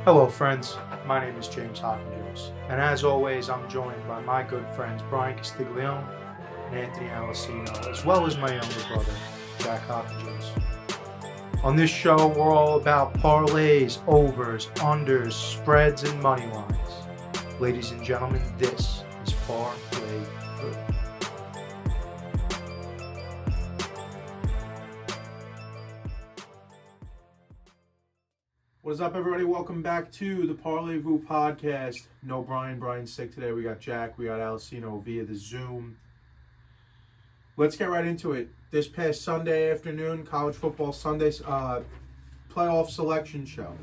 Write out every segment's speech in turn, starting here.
Hello, friends. My name is James Hopkins, and as always, I'm joined by my good friends Brian Castiglione and Anthony Alessino, as well as my younger brother, Jack Hopkins. On this show, we're all about parlays, overs, unders, spreads, and money lines. Ladies and gentlemen, this is Parlay-Vous. What is up, everybody? Welcome back to the Parlay-Vous podcast. No Brian. Brian's sick today. We got Jack. We got Alessino via the Zoom. Let's get right into it. This past Sunday afternoon, college football Sunday playoff selection show.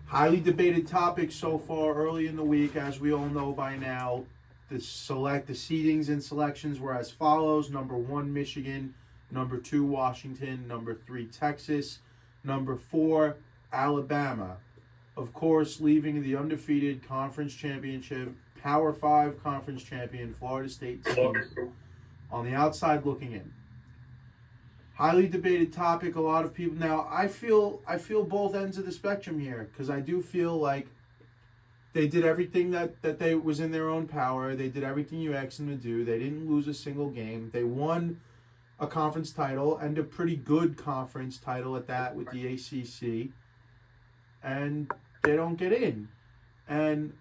Highly debated topic so far early in the week. As we all know by now, the seedings and selections were as follows. Number 1, Michigan. Number 2, Washington. Number 3, Texas. Number 4, Alabama. Of course, leaving the undefeated conference championship, Power 5 conference champion, Florida State team on the outside looking in. Highly debated topic. A lot of people. Now, I feel both ends of the spectrum here, because I do feel like they did everything that they was in their own power. They did everything you asked them to do. They didn't lose a single game. They won a conference title, and a pretty good conference title at that, with the ACC, and they don't get in. And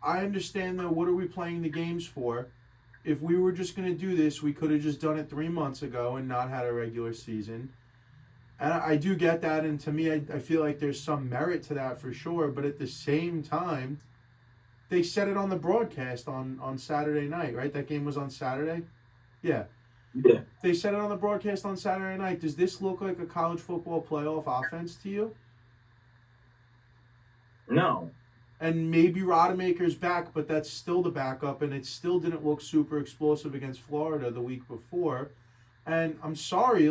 I understand that what are we playing the games for? If we were just going to do this, we could have just done it 3 months ago and not had a regular season. And I do get that, and to me, I feel like there's some merit to that for sure, but at the same time, they said it on the broadcast on Saturday night, right? That game was on Saturday? Yeah. Yeah. They said it on the broadcast on Saturday night. Does this look like a college football playoff offense to you? No. And maybe Rodemaker's back, but that's still the backup, and it still didn't look super explosive against Florida the week before. And I'm sorry,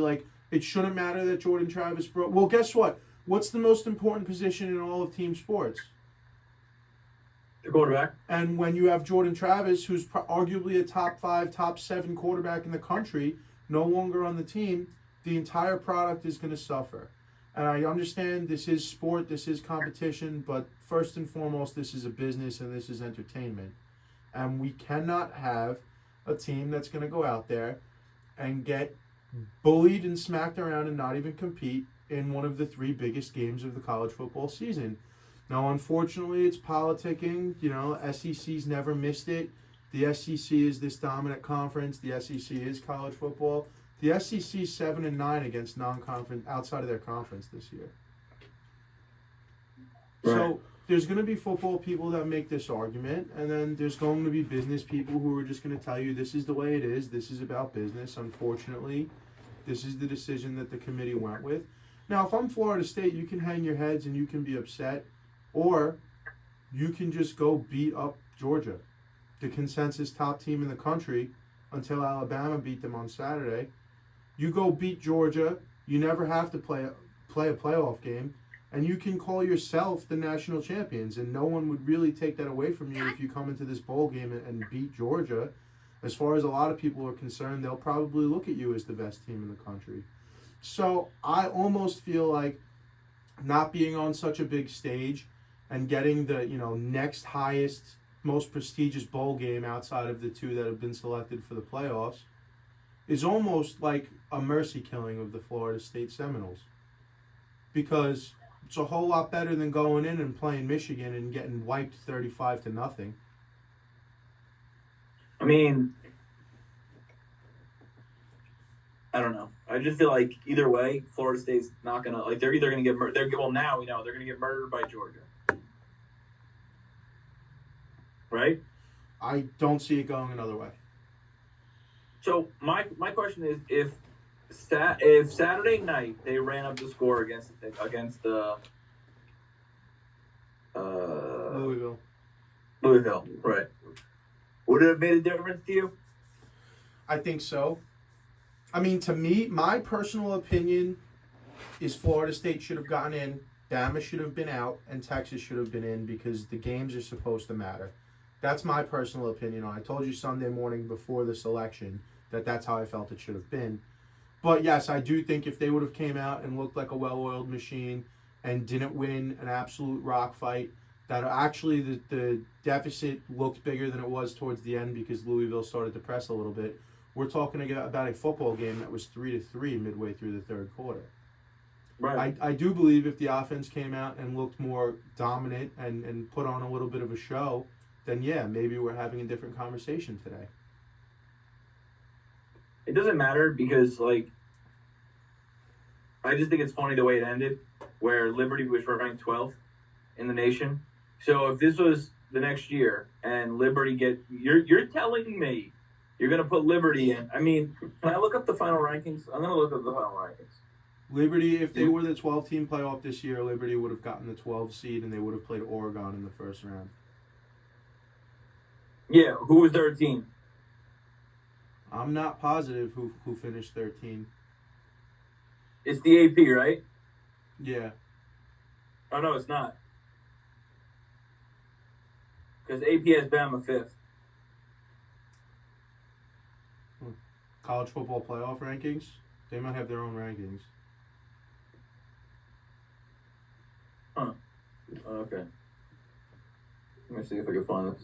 it shouldn't matter that Jordan Travis broke. Well, guess what? What's the most important position in all of team sports? The quarterback. And when you have Jordan Travis, who's arguably a top 5, top 7 quarterback in the country, no longer on the team, the entire product is going to suffer. And I understand this is sport, this is competition, but first and foremost, this is a business and this is entertainment. And we cannot have a team that's going to go out there and get bullied and smacked around and not even compete in one of the 3 biggest games of the college football season. Now, unfortunately, it's politicking. SEC's never missed it. The SEC is this dominant conference. The SEC is college football. The SEC 7-9 against non-conference outside of their conference this year. Right. So there's going to be football people that make this argument, and then there's going to be business people who are just going to tell you this is the way it is. This is about business. Unfortunately, this is the decision that the committee went with. Now, if I'm Florida State, you can hang your heads and you can be upset. Or you can just go beat up Georgia, the consensus top team in the country, until Alabama beat them on Saturday. You go beat Georgia. You never have to play a playoff game. And you can call yourself the national champions. And no one would really take that away from you if you come into this bowl game and beat Georgia. As far as a lot of people are concerned, they'll probably look at you as the best team in the country. So I almost feel like not being on such a big stage and getting the next highest, most prestigious bowl game outside of the 2 that have been selected for the playoffs is almost like a mercy killing of the Florida State Seminoles. Because it's a whole lot better than going in and playing Michigan and getting wiped 35-0. I mean, I don't know. I just feel like either way, Florida State's not going to, they're either going to get murdered. Well, now we know they're going to get murdered by Georgia. Right? I don't see it going another way. So my question is, if Saturday night they ran up the score against the Louisville, right? Would it have made a difference to you? I think so. I mean, to me, my personal opinion is Florida State should have gotten in, Bama should have been out, and Texas should have been in because the games are supposed to matter. That's my personal opinion. I told you Sunday morning before the selection that that's how I felt it should have been. But yes, I do think if they would have came out and looked like a well-oiled machine and didn't win an absolute rock fight. That actually the deficit looked bigger than it was towards the end because Louisville started to press a little bit. We're talking about a football game that was 3-3 midway through the third quarter. Right. I do believe if the offense came out and looked more dominant and put on a little bit of a show, then yeah, maybe we're having a different conversation today. It doesn't matter because, like, I just think it's funny the way it ended, where Liberty was ranked 12th in the nation. So if this was the next year and Liberty you're telling me you're going to put Liberty in. I mean, can I look up the final rankings? I'm going to look up the final rankings. Liberty, if they were the 12-team playoff this year, Liberty would have gotten the 12 seed and they would have played Oregon in the first round. Yeah, who was their team? I'm not positive who finished 13. It's the AP, right? Yeah. Oh, no, it's not. Because AP has Bama 5th. College football playoff rankings? They might have their own rankings. Huh. Okay. Let me see if I can find this.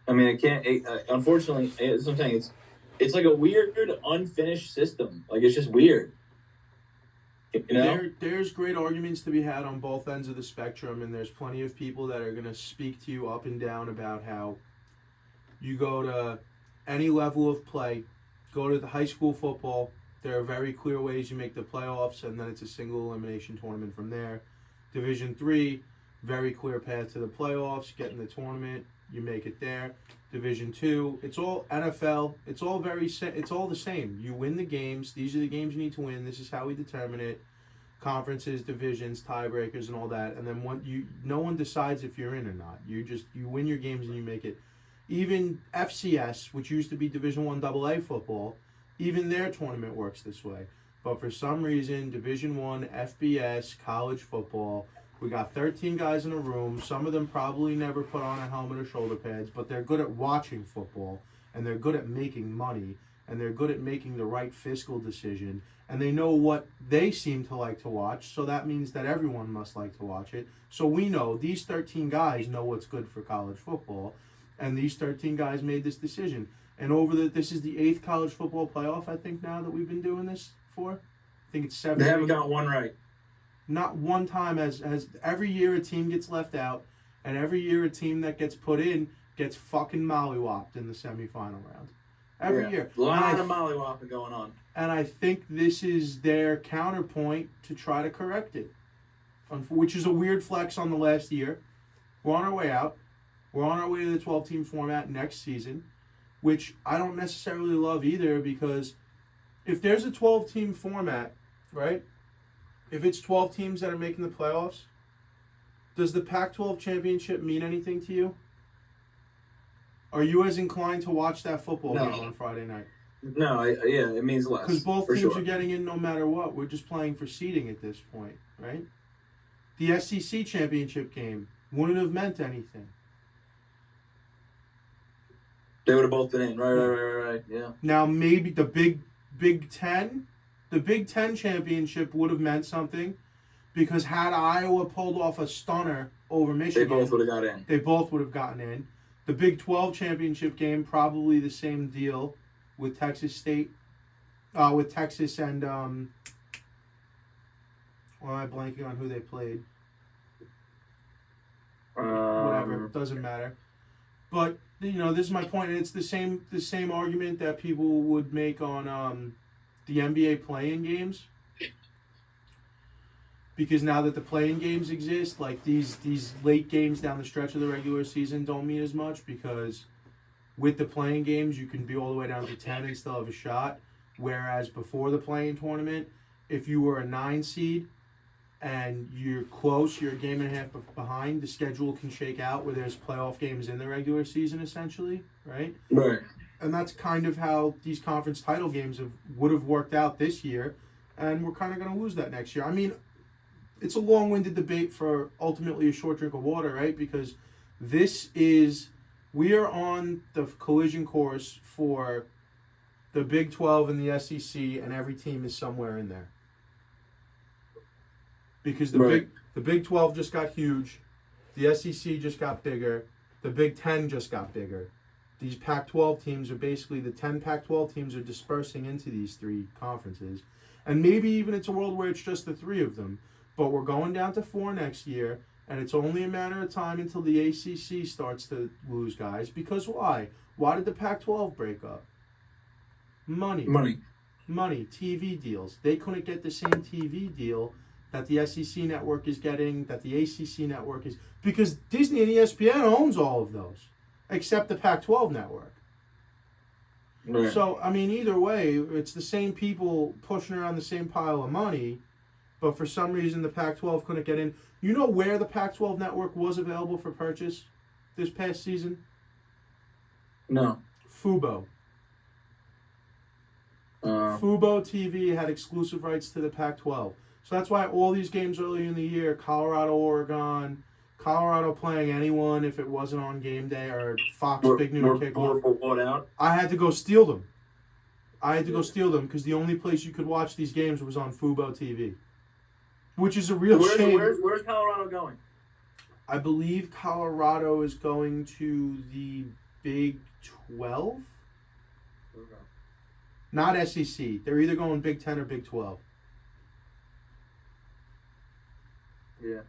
I mean, unfortunately, as I'm saying, it's like a weird, unfinished system. Like, it's just weird. You know? There's great arguments to be had on both ends of the spectrum, and there's plenty of people that are going to speak to you up and down about how you go to any level of play, go to the high school football, there are very clear ways you make the playoffs, and then it's a single elimination tournament from there. Division III, very clear path to the playoffs, get in the tournament, you make it there. Division II, it's all NFL. It's all it's all the same. You win the games. These are the games you need to win. This is how we determine it. Conferences, divisions, tiebreakers, and all that. And then no one decides if you're in or not. You win your games and you make it. Even FCS, which used to be Division I AA football, even their tournament works this way. But for some reason, Division I, FBS, college football, we got 13 guys in a room. Some of them probably never put on a helmet or shoulder pads, but they're good at watching football, and they're good at making money, and they're good at making the right fiscal decision, and they know what they seem to like to watch, so that means that everyone must like to watch it. So we know these 13 guys know what's good for college football, and these 13 guys made this decision. And this is the 8th college football playoff, I think, now that we've been doing this for. I think it's 7. They haven't got one right. Not one time has every year a team gets left out, and every year a team that gets put in gets fucking mollywopped in the semifinal round. Every year. A lot of mollywopping going on. And I think this is their counterpoint to try to correct it, which is a weird flex on the last year. We're on our way out. We're on our way to the 12-team format next season, which I don't necessarily love either, because if there's a 12-team format, right? If it's 12 teams that are making the playoffs, does the Pac-12 championship mean anything to you? Are you as inclined to watch that football game on Friday night? No, it means less. Because both teams are getting in no matter what. We're just playing for seeding at this point, right? The SEC championship game wouldn't have meant anything. They would have both been in. Right, yeah. Now, maybe the Big Ten... The Big Ten championship would have meant something, because had Iowa pulled off a stunner over Michigan, they both would have got in. They both would have gotten in. The Big 12 championship game, probably the same deal with Texas State, with Texas and I'm blanking on who they played. Whatever, doesn't matter. But this is my point, and it's the same argument that people would make on the NBA play-in games, because now that the play-in games exist, like these late games down the stretch of the regular season don't mean as much, because with the play-in games you can be all the way down to 10 and still have a shot, whereas before the play-in tournament, if you were a 9 seed and you're close, you're a game and a half behind, the schedule can shake out where there's playoff games in the regular season, essentially, right? Right. And that's kind of how these conference title games would have worked out this year, and we're kind of going to lose that next year. I mean, it's a long-winded debate for ultimately a short drink of water, right? Because we are on the collision course for the Big 12 and the SEC, and every team is somewhere in there. Because the Big 12 just got huge, the SEC just got bigger, the Big 10 just got bigger. These Pac-12 teams are basically, the 10 Pac-12 teams are dispersing into these three conferences. And maybe even it's a world where it's just the three of them. But we're going down to 4 next year, and it's only a matter of time until the ACC starts to lose guys. Because why? Why did the Pac-12 break up? Money. TV deals. They couldn't get the same TV deal that the SEC network is getting, that the ACC network is. Because Disney and ESPN owns all of those, except the Pac-12 network. Right. So, I mean, either way, it's the same people pushing around the same pile of money, but for some reason the Pac-12 couldn't get in. You know where the Pac-12 network was available for purchase this past season? No. Fubo. Fubo TV had exclusive rights to the Pac-12. So that's why all these games early in the year, Colorado, Oregon, Colorado playing anyone if it wasn't on game day, or Fox Big Noon Kickoff. I had to go steal them. Because the only place you could watch these games was on Fubo TV. Which is a real shame. Where's Colorado going? I believe Colorado is going to the Big 12? Okay. Not SEC. They're either going Big 10 or Big 12. Yeah.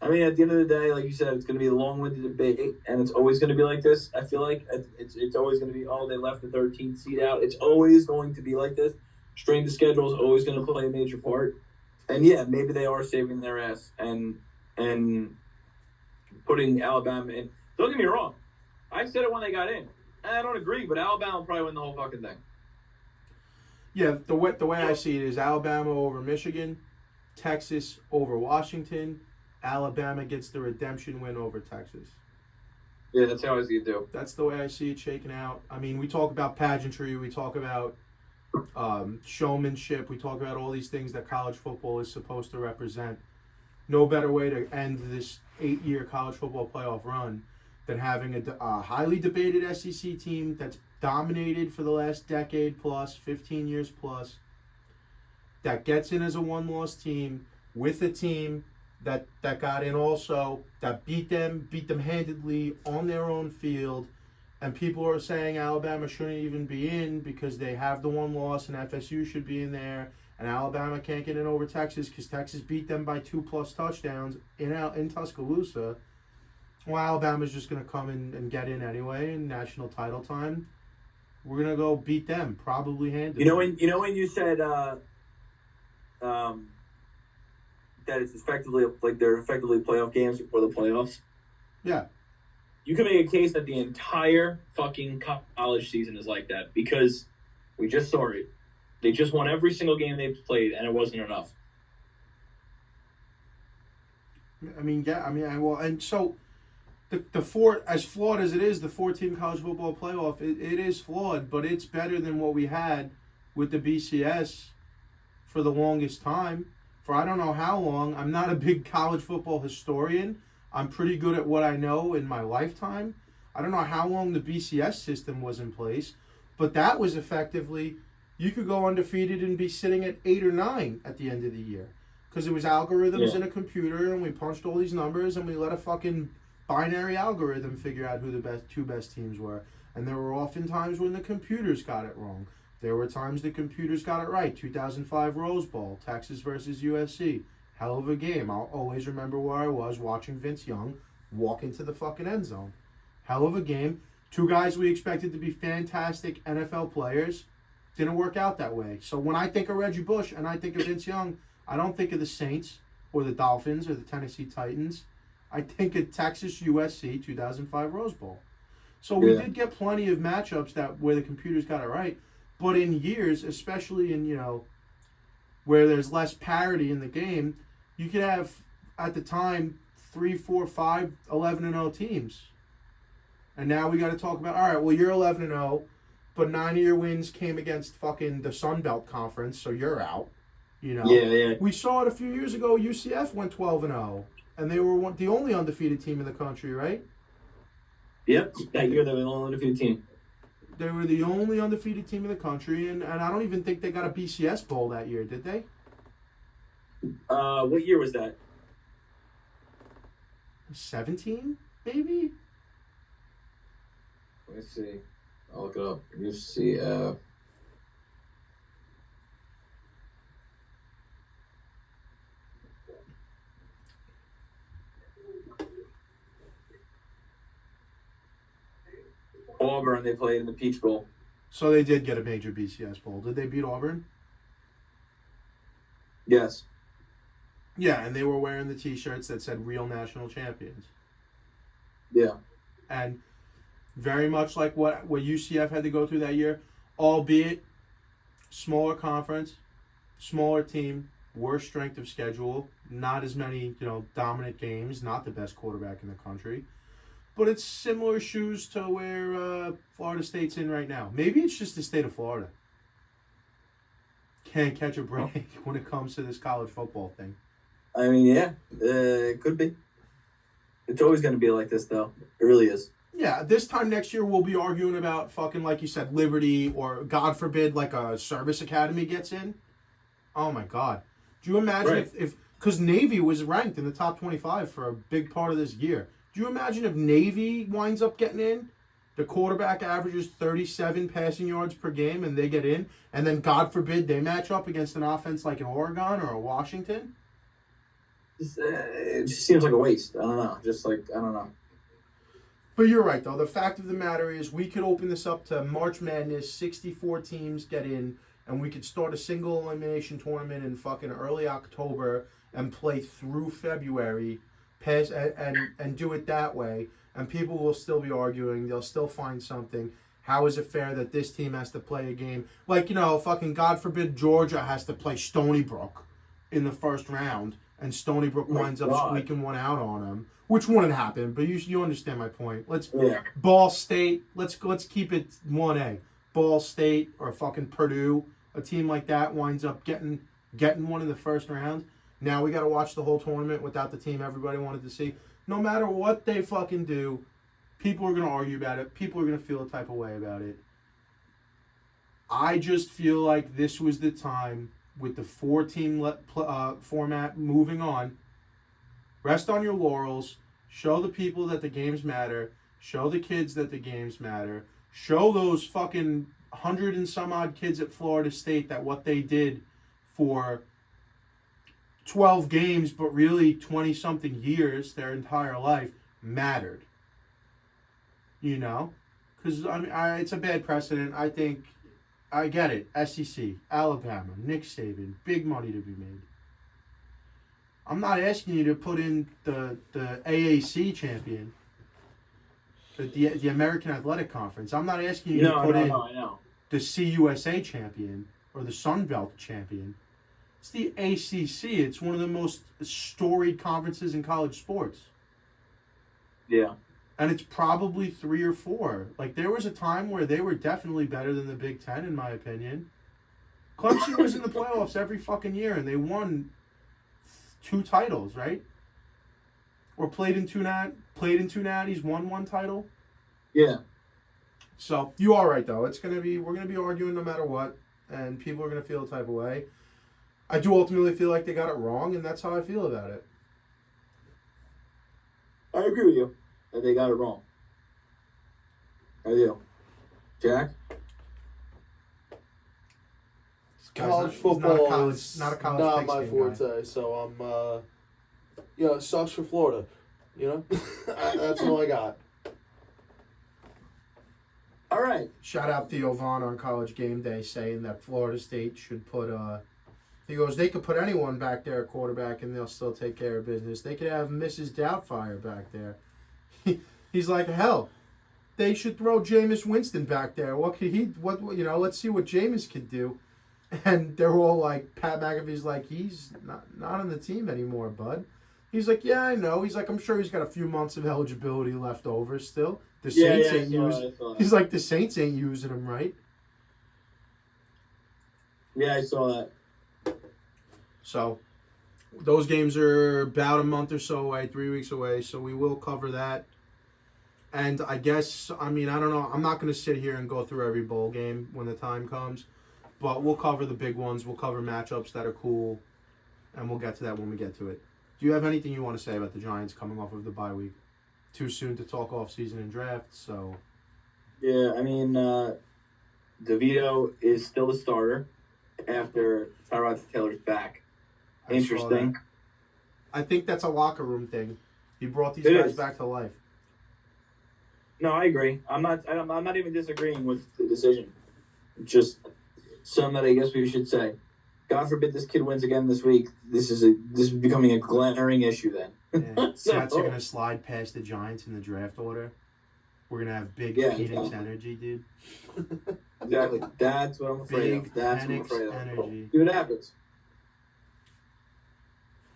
I mean, at the end of the day, like you said, it's going to be a long-winded debate, and it's always going to be like this. I feel like it's always going to be, they left the 13th seed out. It's always going to be like this. Strength of schedule is always going to play a major part. And, yeah, maybe they are saving their ass and putting Alabama in. Don't get me wrong. I said it when they got in. I don't agree, but Alabama will probably win the whole fucking thing. Yeah, the way I see it is Alabama over Michigan, Texas over Washington, Alabama gets the redemption win over Texas. Yeah, that's how I see it too. That's the way I see it shaking out. I mean, we talk about pageantry, we talk about showmanship, we talk about all these things that college football is supposed to represent. No better way to end this 8-year college football playoff run than having a highly debated SEC team that's dominated for the last decade plus, 15 years plus, that gets in as a one-loss team with a team that got in also, that beat them handedly on their own field, and people are saying Alabama shouldn't even be in because they have the one loss and FSU should be in there, and Alabama can't get in over Texas because Texas beat them by 2+ touchdowns in Tuscaloosa. Well, Alabama's just going to come in and get in anyway in national title time. We're going to go beat them, probably handedly. You know when you said that it's effectively like they're effectively playoff games before the playoffs? Yeah. You can make a case that the entire fucking college season is like that because we just saw it. They just won every single game they've played, and it wasn't enough. And so the four, as flawed as it is, the 4-team college football playoff, it is flawed, but it's better than what we had with the BCS for the longest time. For I don't know how long. I'm not a big college football historian. I'm pretty good at what I know in my lifetime. I don't know how long the BCS system was in place, but that was effectively, you could go undefeated and be sitting at 8 or 9 at the end of the year. Because it was algorithms in a computer, and we punched all these numbers, and we let a fucking binary algorithm figure out who the two best teams were. And there were often times when the computers got it wrong. There were times the computers got it right. 2005 Rose Bowl, Texas versus USC. Hell of a game. I'll always remember where I was watching Vince Young walk into the fucking end zone. Hell of a game. Two guys we expected to be fantastic NFL players. Didn't work out that way. So when I think of Reggie Bush and I think of Vince Young, I don't think of the Saints or the Dolphins or the Tennessee Titans. I think of Texas USC 2005 Rose Bowl. So we did get plenty of matchups where the computers got it right. But in years, especially in, where there's less parity in the game, you could have, at the time, 3, 4, 5, 11-0 teams. And now we got to talk about, all right, well, you're 11-0, but 9 of your wins came against fucking the Sun Belt Conference, so you're out. Yeah. We saw it a few years ago. UCF went 12-0, and they were the only undefeated team in the country, right? Yep, that year they were the only undefeated team. They were the only undefeated team in the country, and I don't even think they got a BCS bowl that year, did they? What year was that? 17, maybe? Let me see. I'll look it up. UCF. Auburn, they played in the Peach Bowl. So they did get a major BCS bowl. Did they beat Auburn? Yes. Yeah, and they were wearing the T-shirts that said "Real National Champions." Yeah. And very much like what UCF had to go through that year, albeit smaller conference, smaller team, worse strength of schedule, not as many, dominant games, not the best quarterback in the country. But it's similar shoes to where Florida State's in right now. Maybe it's just the state of Florida. Can't catch a break when it comes to this college football thing. I mean, yeah, it could be. It's always going to be like this, though. It really is. Yeah, this time next year we'll be arguing about fucking, like you said, Liberty or, God forbid, like a service academy gets in. Oh, my God. Do you imagine if because Navy was ranked in the top 25 for a big part of this year. Do you imagine if Navy winds up getting in? The quarterback averages 37 passing yards per game and they get in. And then, God forbid, they match up against an offense like an Oregon or a Washington. It just seems like a waste. I don't know. I don't know. But you're right, though. The fact of the matter is we could open this up to March Madness, 64 teams get in, and we could start a single elimination tournament in fucking early October and play through February, and do it that way. And people will still be arguing. They'll still find something. How is it fair that this team has to play a game? Like, fucking God forbid Georgia has to play Stony Brook in the first round, and Stony Brook winds up squeaking one out on them, which wouldn't happen. But you understand my point. Ball State. Let's keep it 1A. Ball State or fucking Purdue, a team like that winds up getting one in the first round. Now we got to watch the whole tournament without the team everybody wanted to see. No matter what they fucking do, people are going to argue about it. People are going to feel a type of way about it. I just feel like this was the time with the 4-team format moving on. Rest on your laurels. Show the people that the games matter. Show the kids that the games matter. Show those fucking 100 and some odd kids at Florida State that what they did for 12 games, but really 20-something years, their entire life, mattered. Because, it's a bad precedent. I think, I get it. SEC, Alabama, Nick Saban, big money to be made. I'm not asking you to put in the AAC champion, the American Athletic Conference. I'm not asking you to put in the CUSA champion or the Sun Belt champion. It's the ACC. It's one of the most storied conferences in college sports. Yeah. And it's probably 3 or 4. Like, there was a time where they were definitely better than the Big Ten, in my opinion. Clemson was in the playoffs every fucking year, and they won 2 titles, right? Or played in two natties, won 1 title. Yeah. So you are right, though. We're gonna be arguing no matter what, and people are gonna feel a type of way. I do ultimately feel like they got it wrong, and that's how I feel about it. I agree with you that they got it wrong. I do. Jack? College football is not not my forte, so I'm, it sucks for Florida. That's all I got. All right. Shout out Theo Vaughn on College Game Day saying that Florida State should put he goes, they could put anyone back there at quarterback and they'll still take care of business. They could have Mrs. Doubtfire back there. He's like, hell, they should throw Jameis Winston back there. What could he? Let's see what Jameis could do. And they're all like, Pat McAfee's like, he's not on the team anymore, bud. He's like, yeah, I know. He's like, I'm sure he's got a few months of eligibility left over still. The Saints ain't using. He's like, the Saints ain't using him, right? Yeah, I saw that. So, those games are about a month or so away, 3 weeks away. So we will cover that. And I guess, I mean, I don't know. I'm not going to sit here and go through every bowl game when the time comes. But we'll cover the big ones. We'll cover matchups that are cool. And we'll get to that when we get to it. Do you have anything you want to say about the Giants coming off of the bye week? Too soon to talk off-season and draft, so... Yeah, I mean, DeVito is still a starter after Tyrod Taylor's back. I saw Interesting. that. I think that's a locker room thing. He brought these It guys is. back to life. No, I agree. I'm not even disagreeing with the decision. Just something that I guess we should say. God forbid this kid wins again this week. This is becoming a glaring issue then. Yeah. So- Jets are going to slide past the Giants in the draft order. We're going to have big Yeah, Phoenix yeah. energy, dude. Exactly. That's what I'm afraid Big of. That's what I'm Phoenix afraid of. energy. See what happens.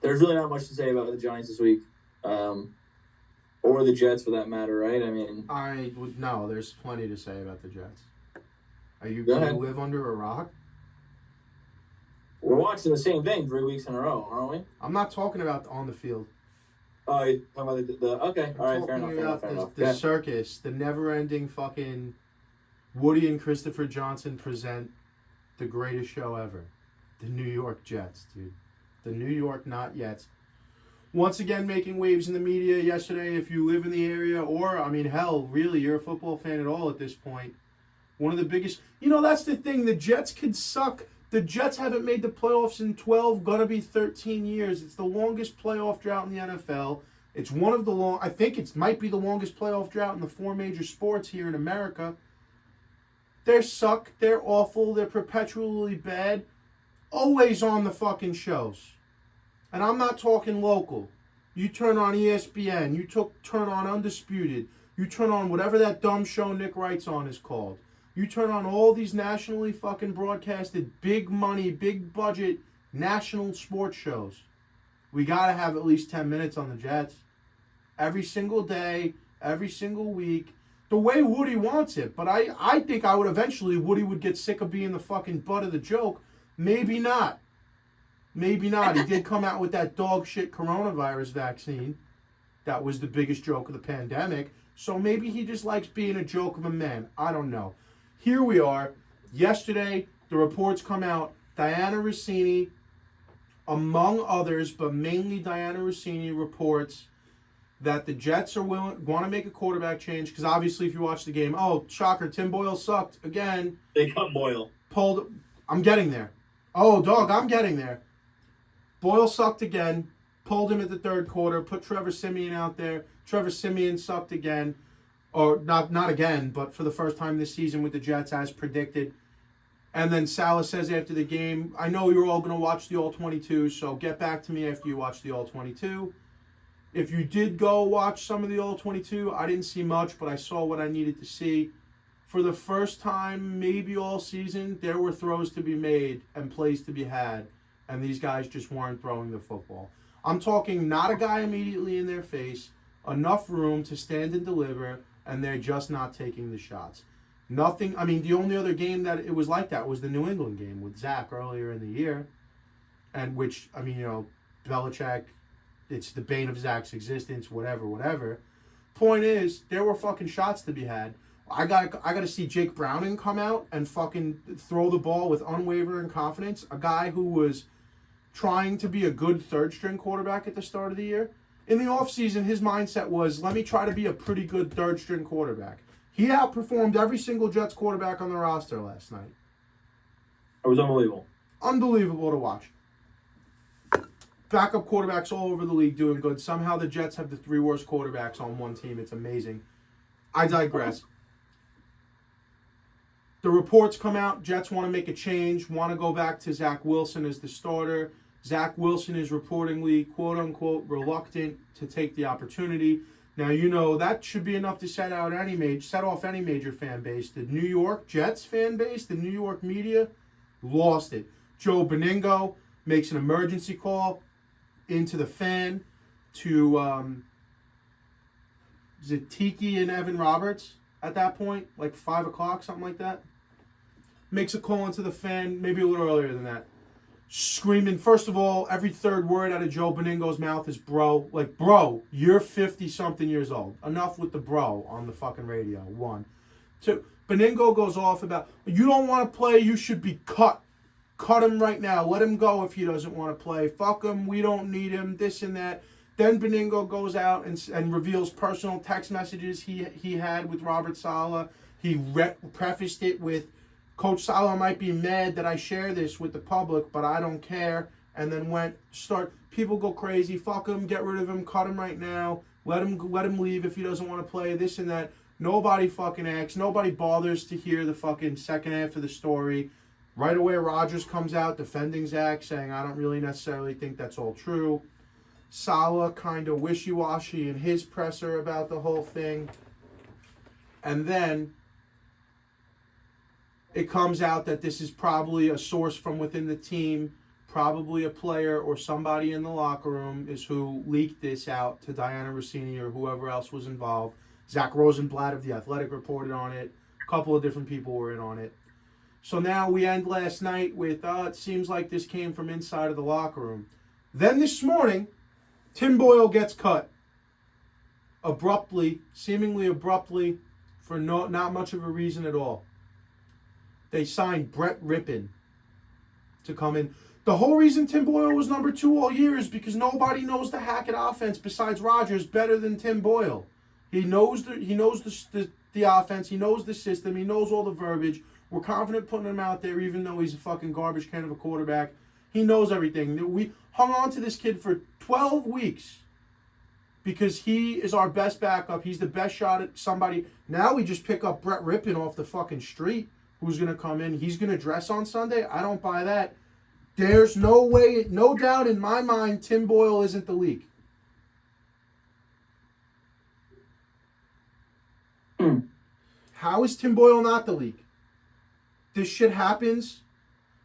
There's really not much to say about the Giants this week. Or the Jets for that matter, right? I mean, I would no. There's plenty to say about the Jets. Are you Go going to ahead. live under a rock? we're watching the same thing 3 weeks in a row, aren't we? I'm not talking about on the field. Oh, you're talking about the okay. I'm All right, talking fair enough. about Fair enough. the Yeah. circus, the never-ending fucking Woody and Christopher Johnson present the greatest show ever. The New York Jets, dude. The New York not yets. Once again, making waves in the media yesterday. If you live in the area, or, I mean, hell, really, you're a football fan at all at this point. One of the biggest... You know, that's the thing. The Jets could suck. The Jets haven't made the playoffs in 12, gonna be 13 years. It's the longest playoff drought in the NFL. It's one of the long... I think it might be the longest playoff drought in the four major sports here in America. They're suck. They're awful. They're perpetually bad. Always on the fucking shows. And I'm not talking local. You turn on ESPN. You turn on Undisputed. You turn on whatever that dumb show Nick Wright's on is called. You turn on all these nationally fucking broadcasted, big money, big budget, national sports shows. We got to have at least 10 minutes on the Jets. Every single day, every single week. The way Woody wants it. But I think Woody would get sick of being the fucking butt of the joke. Maybe not. Maybe not. He did come out with that dog shit coronavirus vaccine. That was the biggest joke of the pandemic. So maybe he just likes being a joke of a man. I don't know. Here we are. Yesterday, the reports come out. Diana Rossini, among others, but mainly Diana Rossini, reports that the Jets are want to make a quarterback change. Because obviously, if you watch the game, oh, shocker, Tim Boyle sucked again. They cut Boyle. I'm getting there. Oh, dog, I'm getting there. Boyle sucked again. Pulled him at the third quarter. Put Trevor Siemian out there. Trevor Siemian sucked again. Or not again, but for the first time this season with the Jets as predicted. And then Salah says after the game, I know you're all going to watch the All-22, so get back to me after you watch the All-22. If you did go watch some of the All-22, I didn't see much, but I saw what I needed to see. For the first time, maybe all season, there were throws to be made and plays to be had, and these guys just weren't throwing the football. I'm talking not a guy immediately in their face, enough room to stand and deliver, and they're just not taking the shots. Nothing, I mean, the only other game that it was like that was the New England game with Zach earlier in the year, and which, I mean, you know, Belichick, it's the bane of Zach's existence, whatever. Point is, there were fucking shots to be had. I gotta see Jake Browning come out and fucking throw the ball with unwavering confidence. A guy who was trying to be a good third-string quarterback at the start of the year. In the offseason, his mindset was, let me try to be a pretty good third-string quarterback. He outperformed every single Jets quarterback on the roster last night. It was unbelievable. Unbelievable to watch. Backup quarterbacks all over the league doing good. Somehow the Jets have the three worst quarterbacks on one team. It's amazing. I digress. The reports come out. Jets want to make a change, want to go back to Zach Wilson as the starter. Zach Wilson is reportedly, quote-unquote, reluctant to take the opportunity. Now, you know, that should be enough to set off any major fan base. The New York Jets fan base, the New York media, lost it. Joe Beningo makes an emergency call into the fan to, is it Tiki and Evan Roberts at that point? Like 5 o'clock, something like that? Makes a call into the fan, maybe a little earlier than that. screaming. First of all, every third word out of Joe Beningo's mouth is bro. Like, bro, you're 50-something years old. Enough with the bro on the fucking radio. 1. 2, Beningo goes off about, you don't want to play, you should be cut. Cut him right now. Let him go if he doesn't want to play. Fuck him. We don't need him. This and that. Then Beningo goes out and reveals personal text messages he had with Robert Saleh. He prefaced it with, Coach Saleh might be mad that I share this with the public, but I don't care. And then people go crazy. Fuck him. Get rid of him. Cut him right now. Let him leave if he doesn't want to play. This and that. Nobody fucking acts. Nobody bothers to hear the fucking second half of the story. Right away, Rodgers comes out defending Zach, saying, I don't really necessarily think that's all true. Saleh kind of wishy-washy in his presser about the whole thing. And then it comes out that this is probably a source from within the team, probably a player or somebody in the locker room is who leaked this out to Diana Rossini or whoever else was involved. Zach Rosenblatt of The Athletic reported on it. A couple of different people were in on it. So now we end last night with, it seems like this came from inside of the locker room. Then this morning, Tim Boyle gets cut. Seemingly abruptly, for not much of a reason at all. They signed Brett Rippon to come in. The whole reason Tim Boyle was number 2 all year is because nobody knows the Hackett offense besides Rodgers better than Tim Boyle. He knows the offense. He knows the system. He knows all the verbiage. We're confident putting him out there, even though he's a fucking garbage can of a quarterback. He knows everything. We hung on to this kid for 12 weeks because he is our best backup. He's the best shot at somebody. Now we just pick up Brett Rippon off the fucking street, who's going to come in. He's going to dress on Sunday. I don't buy that. There's no way, no doubt in my mind, Tim Boyle isn't the leak. How is Tim Boyle not the leak? This shit happens.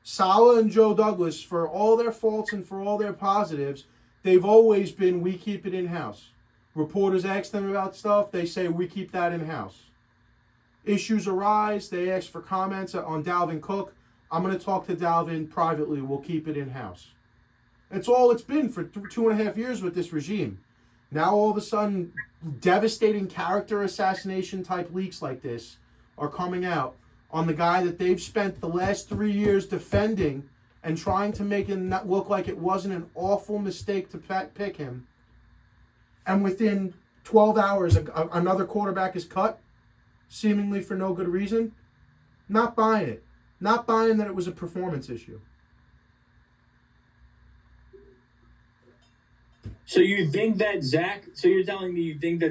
Saleh and Joe Douglas, for all their faults and for all their positives, they've always been, we keep it in-house. Reporters ask them about stuff, they say, we keep that in-house. Issues arise, they ask for comments on Dalvin Cook. I'm going to talk to Dalvin privately, we'll keep it in-house. That's all it's been for 2.5 years with this regime. Now all of a sudden, devastating character assassination type leaks like this are coming out on the guy that they've spent the last 3 years defending and trying to make him not look like it wasn't an awful mistake to pick him. And within 12 hours, another quarterback is cut, seemingly for no good reason. Not buying it. Not buying that it was a performance issue. So you think that Zach, so you're telling me you think the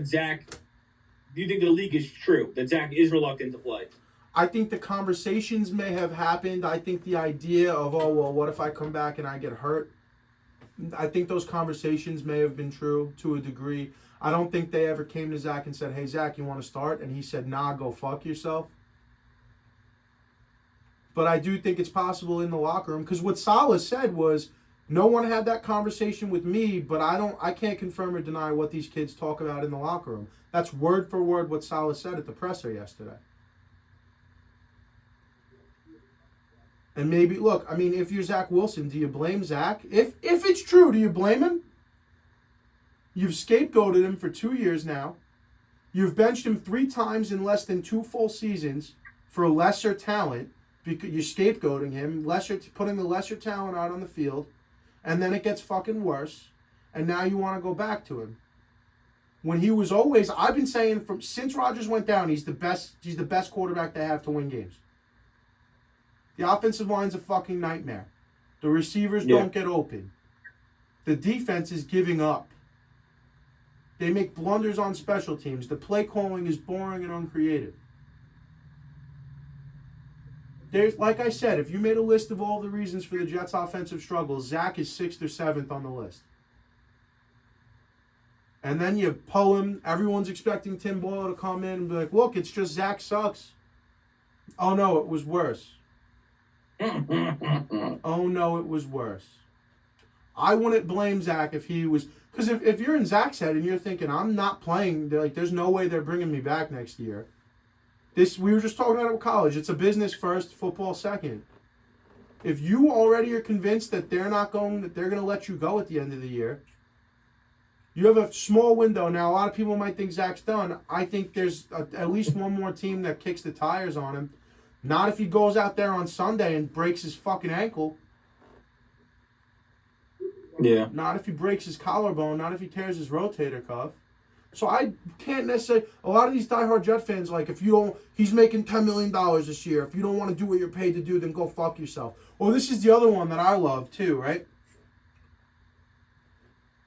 leak is true, that Zach is reluctant to play? I think the conversations may have happened. I think the idea of, what if I come back and I get hurt? I think those conversations may have been true to a degree. I don't think they ever came to Zach and said, hey, Zach, you want to start? And he said, nah, go fuck yourself. But I do think it's possible in the locker room, because what Saleh said was, no one had that conversation with me, but I can't confirm or deny what these kids talk about in the locker room. That's word for word what Saleh said at the presser yesterday. And maybe, look, I mean, if you're Zach Wilson, do you blame Zach? If it's true, do you blame him? You've scapegoated him for 2 years now. You've benched him 3 times in less than 2 full seasons for lesser talent. Because you're scapegoating him, putting the lesser talent out on the field. And then it gets fucking worse. And now you want to go back to him. When he was always, I've been saying since Rodgers went down, he's the best quarterback they have to win games. The offensive line's a fucking nightmare. The receivers don't get open. The defense is giving up. They make blunders on special teams. The play calling is boring and uncreative. There's, like I said, if you made a list of all the reasons for the Jets' offensive struggles, Zach is 6th or 7th on the list. And then you pull him. Everyone's expecting Tim Boyle to come in and be like, look, it's just Zach sucks. Oh, no, it was worse. Oh, no, it was worse. I wouldn't blame Zach if he was... Because if you're in Zach's head and you're thinking, I'm not playing, there's no way they're bringing me back next year. We were just talking about it with college. It's a business first, football second. If you already are convinced that they're going to let you go at the end of the year, you have a small window. Now, a lot of people might think Zach's done. I think there's at least one more team that kicks the tires on him. Not if he goes out there on Sunday and breaks his fucking ankle. Yeah. Not if he breaks his collarbone. Not if he tears his rotator cuff. So I can't necessarily. A lot of these diehard Jet fans, like, if you don't, he's making $10 million this year. If you don't want to do what you're paid to do, then go fuck yourself. Well, this is the other one that I love too, right?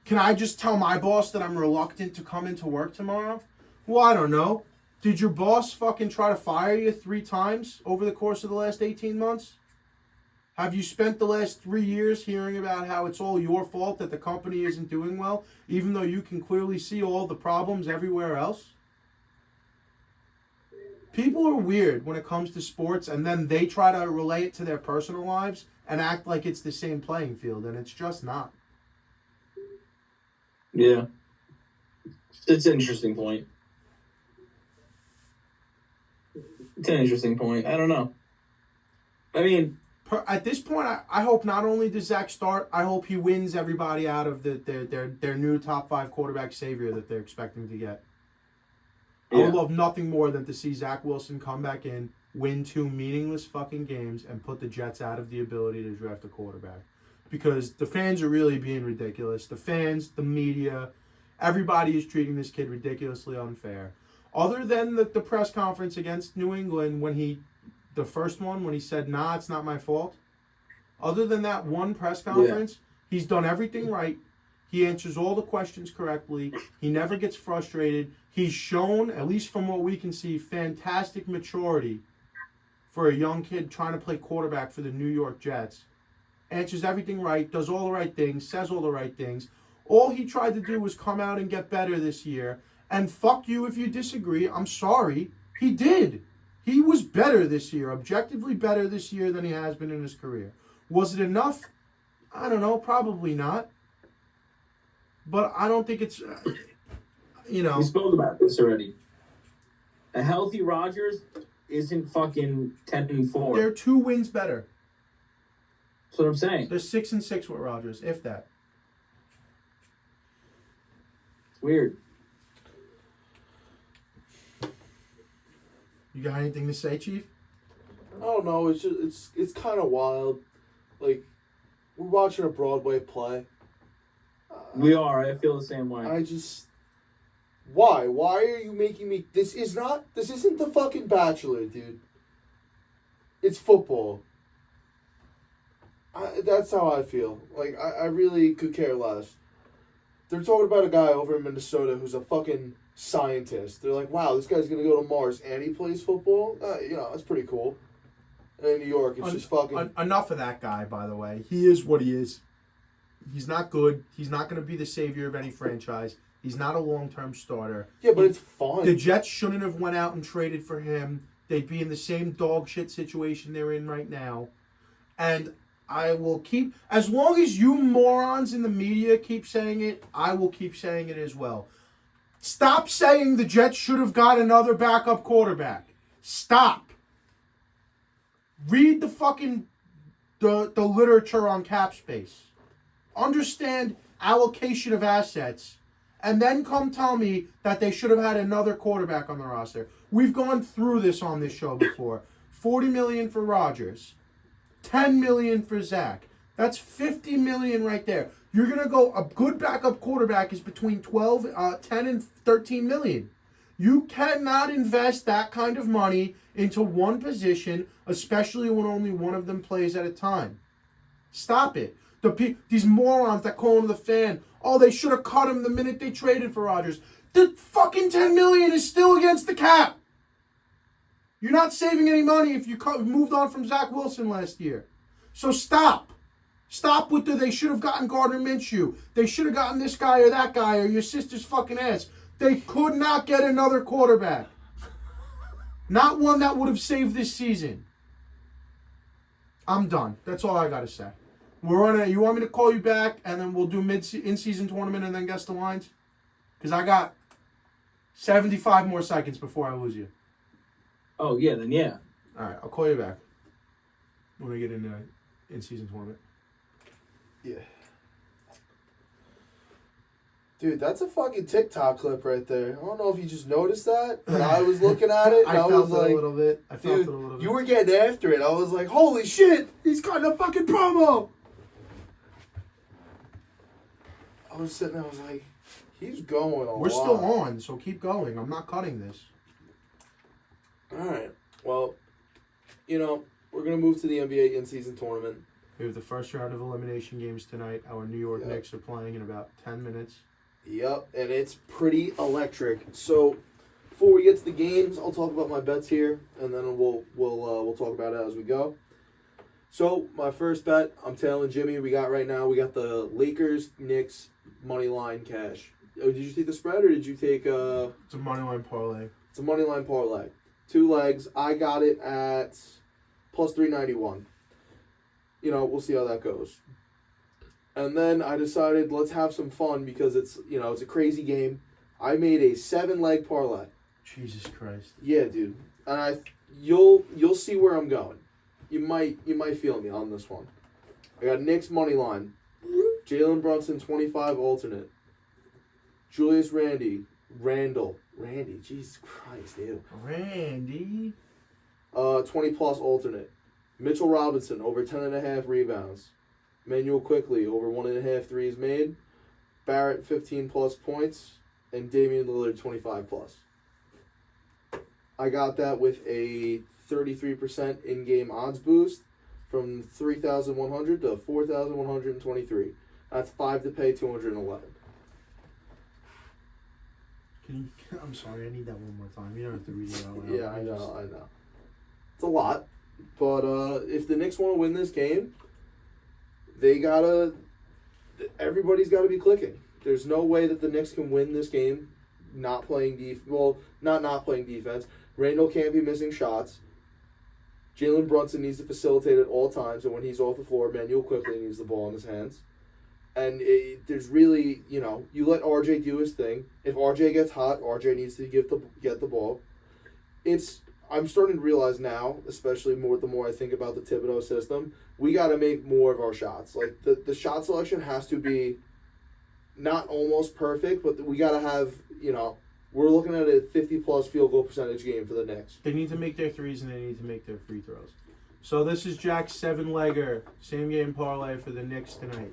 Can I just tell my boss that I'm reluctant to come into work tomorrow? Well, I don't know. Did your boss fucking try to fire you 3 times over the course of the last 18 months? Have you spent the last 3 years hearing about how it's all your fault that the company isn't doing well, even though you can clearly see all the problems everywhere else? People are weird when it comes to sports, and then they try to relate it to their personal lives and act like it's the same playing field, and it's just not. Yeah. It's an interesting point. It's an interesting point. I don't know. I mean, At this point, I hope not only does Zach start, I hope he wins everybody out of their new top 5 quarterback savior that they're expecting to get. I would love nothing more than to see Zach Wilson come back in, win 2 meaningless fucking games, and put the Jets out of the ability to draft a quarterback. Because the fans are really being ridiculous. The fans, the media, everybody is treating this kid ridiculously unfair. Other than the press conference against New England the first one when he said, nah, it's not my fault. Other than that one press conference, he's done everything right. He answers all the questions correctly. He never gets frustrated. He's shown, at least from what we can see, fantastic maturity for a young kid trying to play quarterback for the New York Jets. Answers everything right, does all the right things, says all the right things. All he tried to do was come out and get better this year. And fuck you if you disagree. I'm sorry. He did. He was better this year, objectively better this year than he has been in his career. Was it enough? I don't know. Probably not. But I don't think it's, We spoke about this already. A healthy Rodgers isn't fucking 10-4. They're 2 wins better. That's what I'm saying. They're 6-6 with Rodgers, if that. It's weird. You got anything to say, Chief? I don't know. It's just it's kind of wild. Like, we're watching a Broadway play. We are. I feel the same way. Why? Why are you making me? This isn't the fucking Bachelor, dude. It's football. That's how I feel. Like, I really could care less. They're talking about a guy over in Minnesota who's a fucking scientist. They're like, wow, this guy's going to go to Mars and he plays football? That's pretty cool. And in New York, it's just fucking... Enough of that guy, by the way. He is what he is. He's not good. He's not going to be the savior of any franchise. He's not a long-term starter. Yeah, but it's fun. The Jets shouldn't have went out and traded for him. They'd be in the same dog shit situation they're in right now. And I will keep... As long as you morons in the media keep saying it, I will keep saying it as well. Stop saying the Jets should have got another backup quarterback. Stop. Read the fucking... the literature on cap space. Understand allocation of assets, and then come tell me that they should have had another quarterback on the roster. We've gone through this on this show before. $40 million for Rodgers, $10 million for Zach. That's $50 million right there. You're gonna go. A good backup quarterback is between 10 and 13 million. You cannot invest that kind of money into one position, especially when only one of them plays at a time. Stop it. These morons that call him the fan, oh, they should have cut him the minute they traded for Rodgers. The fucking $10 million is still against the cap. You're not saving any money if you moved on from Zach Wilson last year. So stop. Stop with they should have gotten Gardner Minshew. They should have gotten this guy or that guy or your sister's fucking ass. They could not get another quarterback. Not one that would have saved this season. I'm done. That's all I got to say. You want me to call you back and then we'll do in-season tournament and then guess the lines? Because I got 75 more seconds before I lose you. Oh, yeah, then yeah. All right, I'll call you back when we get into in-season tournament. Yeah. Dude, that's a fucking TikTok clip right there. I don't know if you just noticed that, but I was looking at it and I was felt it like, a little bit. I felt dude, it a little bit. you were getting after it. I was like, holy shit, he's cutting a fucking promo. I was sitting there, I was like, he's going a We're lot. still on, so keep going. I'm not cutting this. All right. Well, you know, we're going to move to the NBA in-season tournament. We have the first round of elimination games tonight. Our New York Yep. Knicks are playing in about 10 minutes. Yep, and it's pretty electric. So, before we get to the games, I'll talk about my bets here, and then we'll talk about it as we go. So, my first bet, I'm tailing Jimmy. We got right now, we got the Lakers Knicks money line cash. Oh, did you take the spread or did you take It's a money line parlay. It's a money line parlay. 2 legs. I got it at plus 391. You know, we'll see how that goes. And then I decided let's have some fun because it's a crazy game. I made a 7-leg parlay. Jesus Christ. Yeah, dude. And you'll see where I'm going. You might feel me on this one. I got Knicks money line. Jalen Brunson 25 alternate. Julius Randle, Jesus Christ, ew. Randy. 20 plus alternate. Mitchell Robinson over 10.5 rebounds. Manuel Quickly over 1.5 threes made. Barrett 15 plus points. And Damian Lillard 25 plus. I got that with a 33% in-game odds boost from 3,100 to 4,123. That's 5 to pay 211. I'm sorry, I need that one more time. You don't have to read it out loud. Yeah, I know. It's a lot. But if the Knicks want to win this game, everybody's got to be clicking. There's no way that the Knicks can win this game not playing not playing defense. Randall can't be missing shots. Jalen Brunson needs to facilitate at all times, and when he's off the floor, Manuel quickly needs the ball in his hands. And there's really, you let RJ do his thing. If RJ gets hot, RJ needs to get the ball. I'm starting to realize now, especially the more I think about the Thibodeau system, we got to make more of our shots. Like, the shot selection has to be not almost perfect, but we got to have, we're looking at a 50-plus field goal percentage game for the Knicks. They need to make their threes and they need to make their free throws. So this is Jack's 7-legger, same game parlay for the Knicks tonight.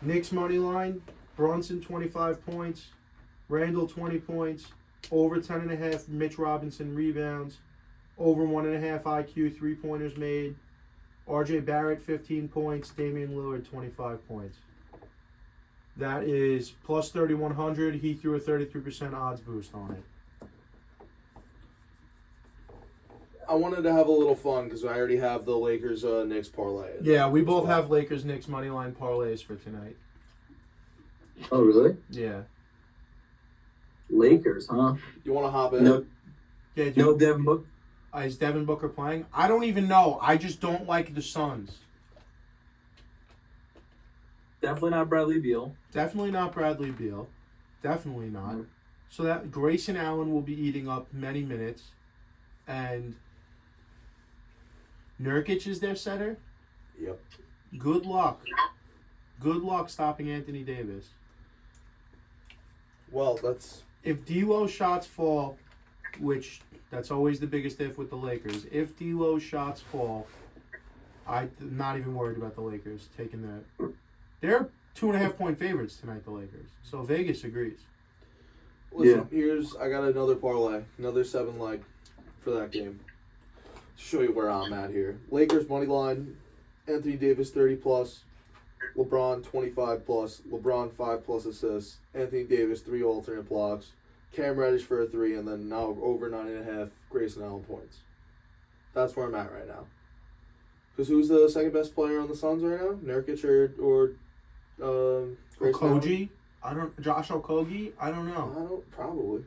Knicks money line, Brunson 25 points, Randall 20 points, over 10.5 Mitch Robinson rebounds, over 1.5 IQ 3-pointers made, RJ Barrett 15 points, Damian Lillard 25 points. That is plus 3,100. He threw a 33% odds boost on it. I wanted to have a little fun because I already have the Lakers Knicks parlay. Yeah, we both have Lakers Knicks money line parlays for tonight. Oh, really? Yeah. Lakers, huh? You want to hop in? Yeah, dude. No Devin Booker. Is Devin Booker playing? I don't even know. I just don't like the Suns. Definitely not Bradley Beal. Definitely not Bradley Beal. Definitely not. So that Grayson Allen will be eating up many minutes. And Nurkic is their setter. Yep. Good luck. Good luck stopping Anthony Davis. Well, that's... If D'Lo's shots fall, which that's always the biggest if with the Lakers. If D'Lo's shots fall, I'm not even worried about the Lakers taking that. They're 2.5-point favorites tonight, the Lakers. So Vegas agrees. Listen, I got another parlay, another 7-leg for that game. Show you where I'm at here. Lakers money line, Anthony Davis 30 plus, LeBron 25 plus, LeBron 5 plus assists, Anthony Davis 3 alternate blocks, Cam Reddish for a 3, and then now over 9.5 Grayson Allen points. That's where I'm at right now. Because who's the second best player on the Suns right now? Nurkic or Grayson Okogie? Josh Okogie? I don't know. Allen? Probably.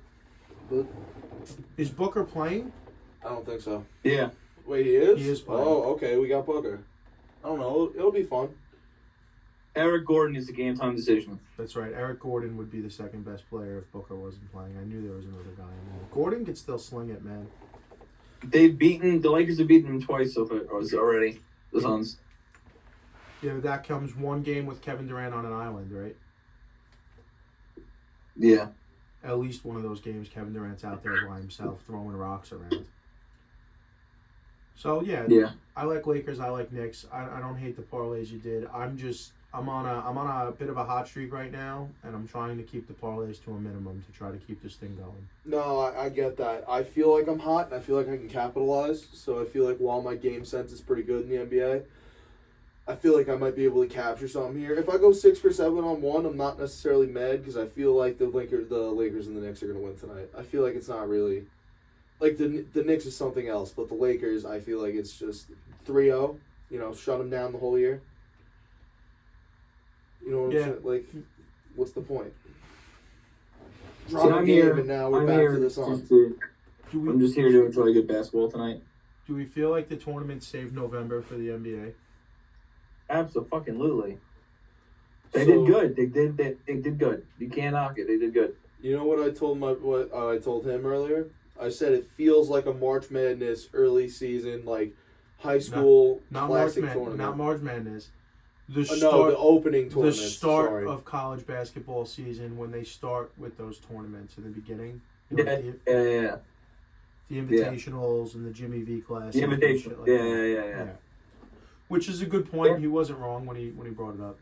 But Is Booker playing? I don't think so. Yeah. Wait, he is? He is playing. Oh, okay, we got Booker. I don't know. It'll be fun. Eric Gordon is a game time decision. That's right. Eric Gordon would be the second best player if Booker wasn't playing. I knew there was another guy in there. Gordon could still sling it, man. The Lakers have beaten him twice so far already. The Suns. Yeah, but that comes one game with Kevin Durant on an island, right? Yeah. At least one of those games, Kevin Durant's out there by himself throwing rocks around. So Yeah. I like Lakers. I like Knicks. I don't hate the parlays you did. I'm on a bit of a hot streak right now, and I'm trying to keep the parlays to a minimum to try to keep this thing going. No, I get that. I feel like I'm hot, and I feel like I can capitalize. So I feel like while my game sense is pretty good in the NBA, I feel like I might be able to capture something here. If I go 6 for 7 on one, I'm not necessarily mad because I feel like the Lakers and the Knicks are going to win tonight. I feel like it's not really like the Knicks is something else, but the Lakers, I feel like it's just 3-0. Shut them down the whole year. You know what I'm saying? Like, what's the point? Drop a game here, and now we're I'm back here to the song. I'm just here to enjoy good basketball tonight. Do we feel like the tournament saved November for the NBA? Absolutely. They did good. They did good. You can't knock it. They did good. You know what I told I told him earlier? I said it feels like a March Madness early season, like high school classic tournament. Not March Madness. The opening tournament. The start of college basketball season when they start with those tournaments in the beginning. Yeah. The invitationals and the Jimmy V class. The invitation. Like Yeah. Which is a good point. He wasn't wrong when he brought it up.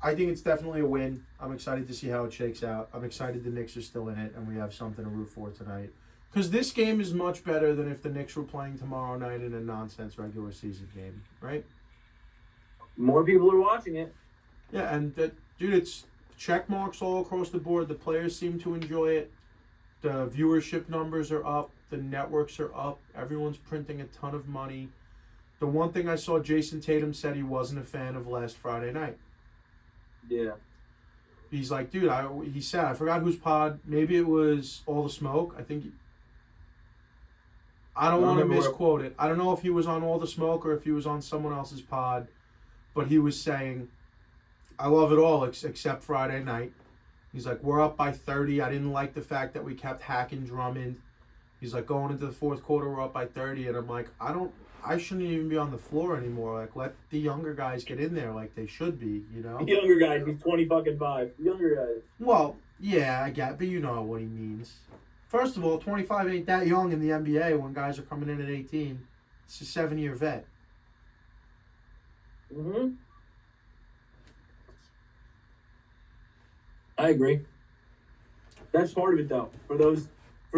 I think it's definitely a win. I'm excited to see how it shakes out. I'm excited the Knicks are still in it and we have something to root for tonight. Because this game is much better than if the Knicks were playing tomorrow night in a nonsense regular season game, right? More people are watching it. Yeah, and dude, it's check marks all across the board. The players seem to enjoy it. The viewership numbers are up. The networks are up. Everyone's printing a ton of money. The one thing I saw, Jason Tatum said he wasn't a fan of last Friday night. Yeah. He's like, dude, he said, I forgot whose pod. Maybe it was All the Smoke. I don't want to misquote it. I don't know if he was on All the Smoke or if he was on someone else's pod. But he was saying, I love it all except Friday night. He's like, we're up by 30. I didn't like the fact that we kept hacking Drummond. He's like, going into the fourth quarter, we're up by 30. And I'm like, I shouldn't even be on the floor anymore. Like, let the younger guys get in there like they should be, The younger guys, he's 20-5. Younger guys. Well, yeah, I get it, but you know what he means. First of all, 25 ain't that young in the NBA when guys are coming in at 18. It's a 7-year vet. Mm-hmm. I agree. That's part of it, though. For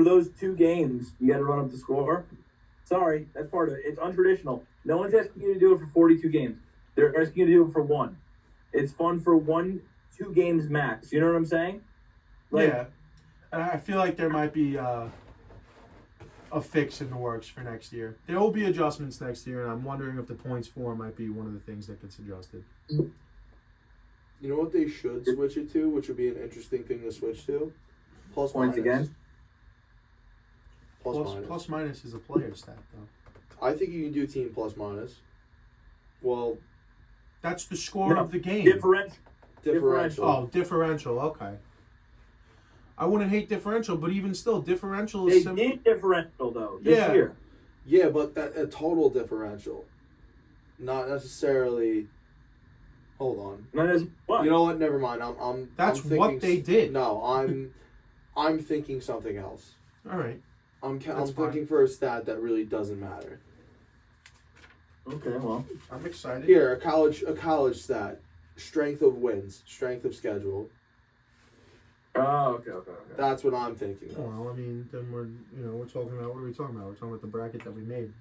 those 2 games, you got to run up the score. Sorry, that's part of it. It's untraditional. No one's asking you to do it for 42 games. They're asking you to do it for 1. It's fun for 1-2 games max. You know what I'm saying? Yeah. And I feel like there might be a fix in the works for next year. There will be adjustments next year, and I'm wondering if the points for might be one of the things that gets adjusted. You know what they should switch it to, which would be an interesting thing to switch to? Plus points minus. again? Plus minus is a player stat, though. I think you can do team plus minus. Well, that's the score of the game. Differential. Oh, differential. Okay. I wouldn't hate differential, but even still, differential is They did differential, though, this Yeah. year. Yeah, but a total differential. Not necessarily. Hold on. That is what? You know what? Never mind. That's I'm thinking, what they did. No, I'm thinking something else. All right. I'm fine. thinking for a stat that really doesn't matter. Okay, well. I'm excited. Here, a college stat. Strength of wins. Strength of schedule. Oh, okay. That's what I'm thinking of. Well, I mean, then we're talking about, what are we talking about? We're talking about the bracket that we made.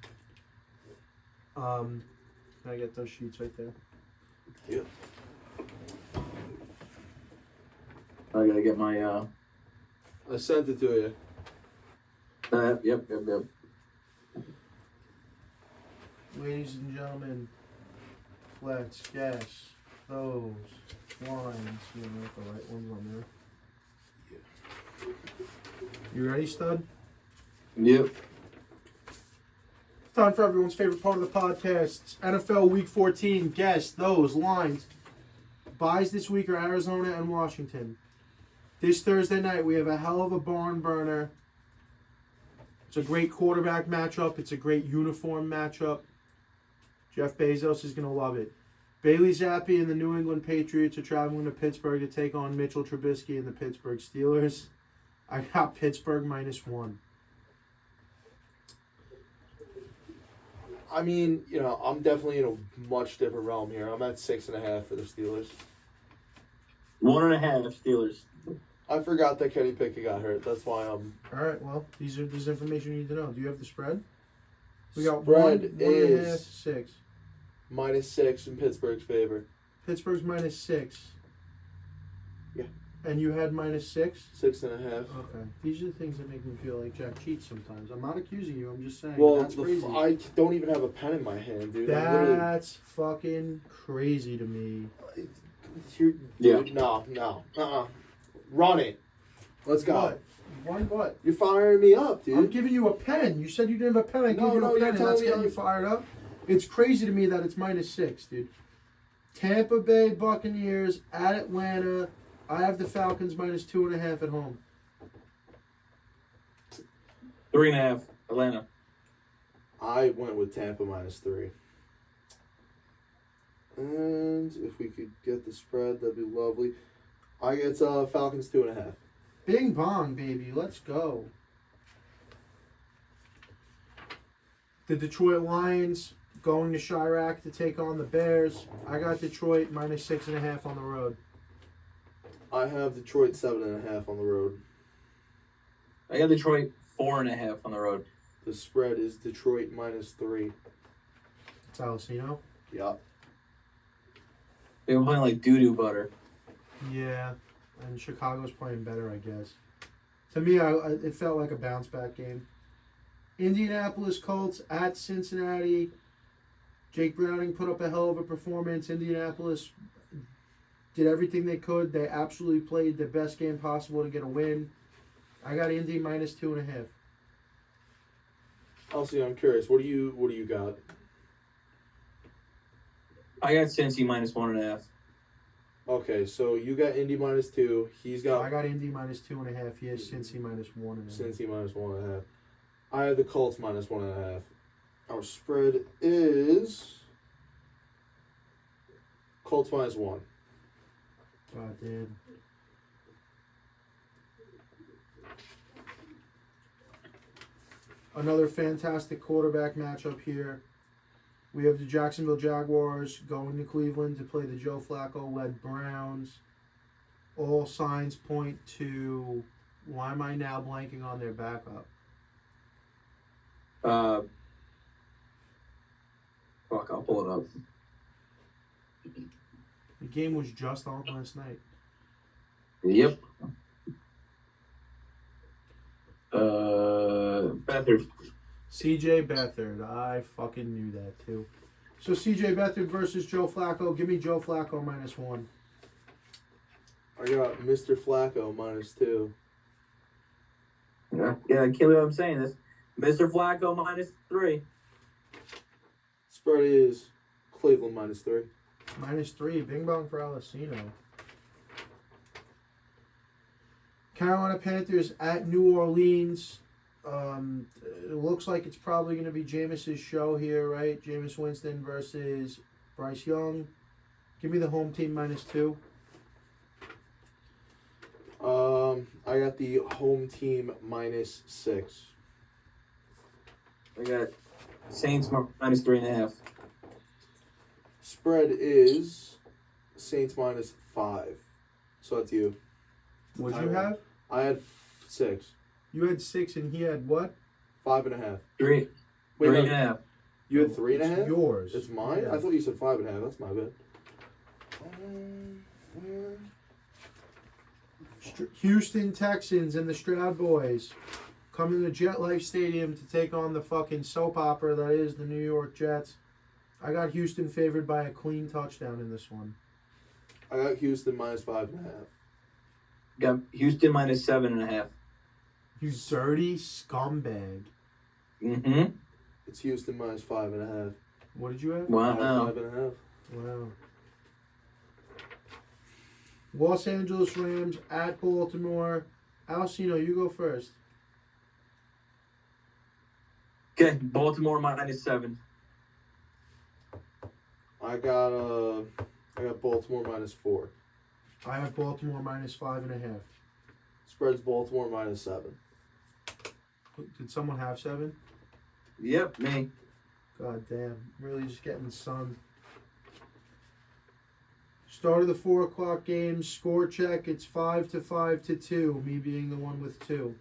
Can I get those sheets right there? Yeah. I gotta get my, I sent it to you. Yep. Ladies and gentlemen, let's guess those lines. You know, the right ones on there. You ready, stud? Yep. Time for everyone's favorite part of the podcast. NFL Week 14. Guess those lines. Buys this week are Arizona and Washington. This Thursday night, we have a hell of a barn burner. It's a great quarterback matchup. It's a great uniform matchup. Jeff Bezos is going to love it. Bailey Zappi and the New England Patriots are traveling to Pittsburgh to take on Mitchell Trubisky and the Pittsburgh Steelers. I got Pittsburgh -1. I mean, you know, I'm definitely in a much different realm here. I'm at 6.5 for the Steelers. 1.5 Steelers. I forgot that Kenny Pickett got hurt. That's why I'm. All right, well, this is information you need to know. Do you have the spread? We got Spread 1.5, is 6. -6 in Pittsburgh's favor. Pittsburgh's -6. Yeah. And you had -6? 6.5. Okay. These are the things that make me feel like Jack cheats sometimes. I'm not accusing you. I'm just saying. Well, That's crazy. I don't even have a pen in my hand, dude. I'm literally- That's fucking crazy to me. Dude, Yeah. No. Run it. Let's go. What? Why what? You're firing me up, dude. I'm giving you a pen. You said you didn't have a pen. I gave No, you no, a you're pen, and telling that's me getting you I'm- fired up. It's crazy to me that it's -6, dude. Tampa Bay Buccaneers at Atlanta. I have the Falcons -2.5 at home. 3.5 Atlanta. I went with Tampa -3. And if we could get the spread, that'd be lovely. I get Falcons 2.5. Bing bong, baby. Let's go. The Detroit Lions going to Chirac to take on the Bears. I got Detroit -6.5 on the road. I have Detroit 7.5 on the road. I got Detroit 4.5 on the road. The spread is Detroit -3. It's Alessino. Yup. They were playing like doo-doo butter. Yeah, and Chicago's playing better, I guess. To me, it felt like a bounce back game. Indianapolis Colts at Cincinnati. Jake Browning put up a hell of a performance. Indianapolis did everything they could. They absolutely played the best game possible to get a win. I got Indy -2.5. Also, I'm curious. What do you got? I got Cincy -1.5. Okay, so you got Indy -2. He's got I got Indy -2.5. He has Cincy -1.5. Cincy -1.5. I have the Colts -1.5. Our spread is Colts -1. God, dude. Another fantastic quarterback matchup here. We have the Jacksonville Jaguars going to Cleveland to play the Joe Flacco-led Browns. All signs point to, why am I now blanking on their backup? Fuck, I'll pull it up. The game was just on last night. Yep. Beathard. CJ Beathard. I fucking knew that too. So CJ Beathard versus Joe Flacco. Give me Joe Flacco -1. I got Mr. Flacco -2. Yeah, I can't believe I'm saying this. Mr. Flacco -3. Spread is Cleveland -3. -3. Bing bong for Alessino. Carolina Panthers at New Orleans. It looks like it's probably going to be Jameis's show here, right? Jameis Winston versus Bryce Young. Give me the home team -2. I got the home team -6. I got Saints -3.5. Spread is Saints -5. So that's you. What'd you have? I had 6. You had 6 and he had what? 5.5. Three. Wait, no, 3.5. you had 3.5? It's yours. It's mine? Yeah. I thought you said 5.5. That's my bad. Houston Texans and the Stroud Boys coming to Jet Life Stadium to take on the fucking soap opera that is the New York Jets. I got Houston favored by a clean touchdown in this one. I got Houston -5.5. Got Houston -7.5. You dirty scumbag. Mm-hmm. It's Houston -5.5. What did you have? Wow. 5.5. Wow. Los Angeles Rams at Baltimore. Alcino, you go first. Okay, Baltimore -7. I got Baltimore -4. I have Baltimore -5.5. Spreads Baltimore -7. Did someone have 7? Yep, me. God damn. Really just getting sun. Start of the 4 o'clock game. Score check. It's 5-2. Me being the one with 2.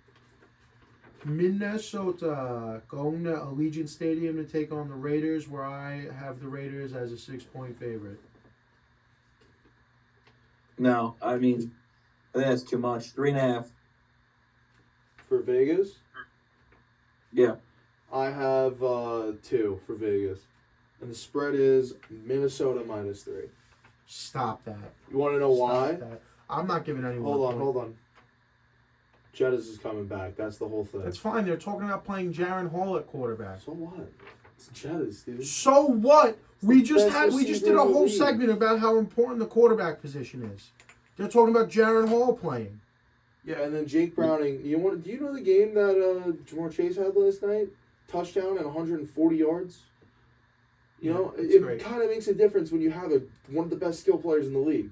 Minnesota going to Allegiant Stadium to take on the Raiders, where I have the Raiders as a 6-point favorite. No, I mean, I think that's too much. 3.5. For Vegas, Yeah. I have 2 for Vegas. And the spread is Minnesota -3. Stop that. You want to know why? Stop that. I'm not giving anyone a point. Hold on. Jettis is coming back. That's the whole thing. That's fine. They're talking about playing Jaron Hall at quarterback. So what? It's Jettis, dude. So what? We the just best did a receiver in the whole league. segment about how important the quarterback position is. They're talking about Jaron Hall playing. Yeah, and then Jake Browning. Do you know the game that Jamar Chase had last night? Touchdown and 140 yards. You know, it's it great. kind of makes a difference when you have one of the best skill players in the league.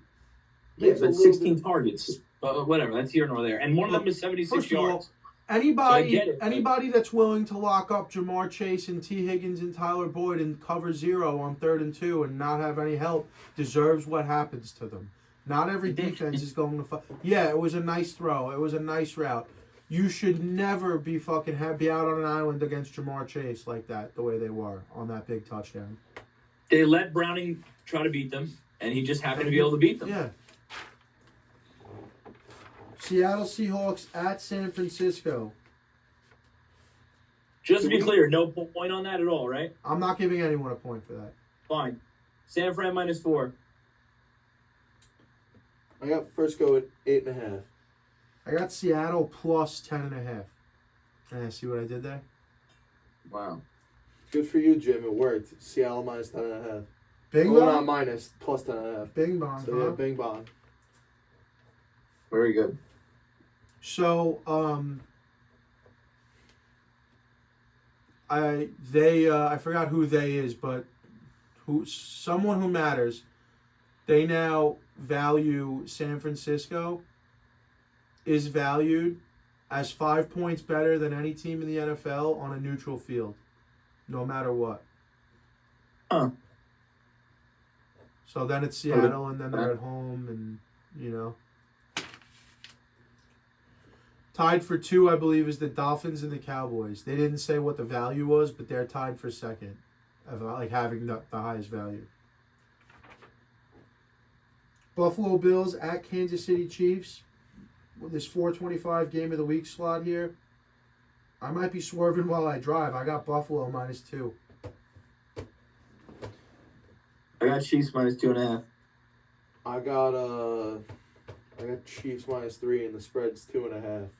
Yeah, Makes a but little 16 bit- targets. Whatever, that's here nor there. And one of them is 76 First of all, yards. Anybody, So I get it, but- anybody that's willing to lock up Jamar Chase and T. Higgins and Tyler Boyd and cover 0 on 3rd and 2 and not have any help deserves what happens to them. Not every defense is going to. Yeah, it was a nice throw. It was a nice route. You should never be be out on an island against Jamar Chase like that, the way they were on that big touchdown. They let Browning try to beat them, and he just happened to be able to beat them. Yeah. Seattle Seahawks at San Francisco. Just to be clear, no point on that at all, right? I'm not giving anyone a point for that. Fine. San Fran -4. I got Frisco at 8.5. I got Seattle plus 10.5. And I see what I did there? Wow. Good for you, Jim. It worked. Seattle -10.5. Bing Oh, not bong? minus, plus 10.5. Bing bong, So yeah, huh? bing bong. Very good. So, I forgot who they is, but someone who matters. They now value San Francisco is valued as 5 points better than any team in the NFL on a neutral field, no matter what. Huh. So then it's Seattle, and then they're at home, and you know. Tied for 2, I believe, is the Dolphins and the Cowboys. They didn't say what the value was, but they're tied for 2nd, of like having the highest value. Buffalo Bills at Kansas City Chiefs. With this 4:25 game of the week slot here, I might be swerving while I drive. I got Buffalo -2. I got Chiefs -2.5. I got Chiefs -3 and the spread's 2.5.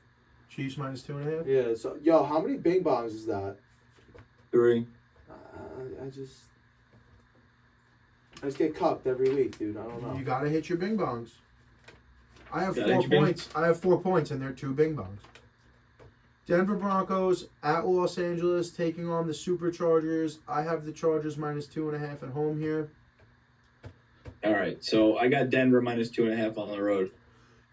Chiefs -2.5. Yeah. So how many bing bongs is that? 3. I just get cupped every week, dude. I don't know. You gotta hit your bing bongs. I have Gotta 4 hit your bing- points. I have 4 points, and they're 2 bing bongs. Denver Broncos at Los Angeles taking on the Superchargers. I have the Chargers -2.5 at home here. All right, so I got Denver -2.5 on the road.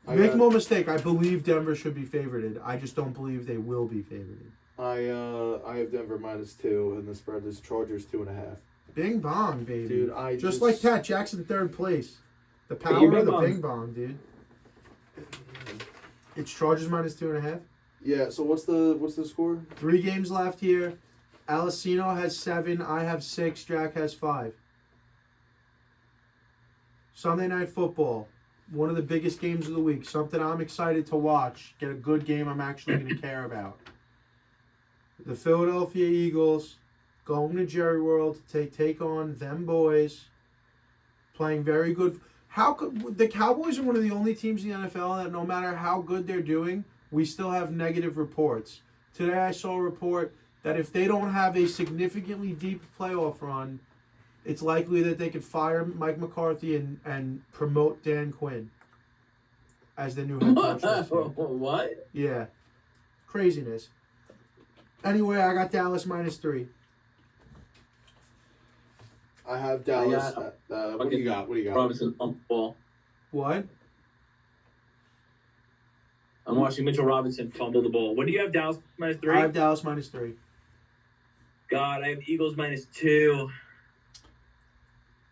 Make no mistake, I believe Denver should be favorited. I just don't believe they will be favorited. I have Denver -2 and the spread is Chargers 2.5. Bing bong, baby. Dude, just like Pat Jackson, 3rd place. The Hey, your power of bing the bong. bing bong, dude. It's Chargers -2.5. Yeah. So what's the score? 3 games left here. Alessino has 7. I have 6. Jack has 5. Sunday Night Football. One of the biggest games of the week. Something I'm excited to watch. Get a good game I'm actually going to care about. The Philadelphia Eagles going to Jerry World to take on them boys. Playing very good. How could the Cowboys are one of the only teams in the NFL that no matter how good they're doing, we still have negative reports. Today I saw a report that if they don't have a significantly deep playoff run, it's likely that they could fire Mike McCarthy and promote Dan Quinn as the new head coach next year. What? Yeah. Craziness. Anyway, I got Dallas -3. I have Dallas. What do you got? What do you got? Robinson on the ball. What? I'm watching Mitchell Robinson fumble the ball. What do you have, Dallas -3? I have Dallas -3. God, I have Eagles -2.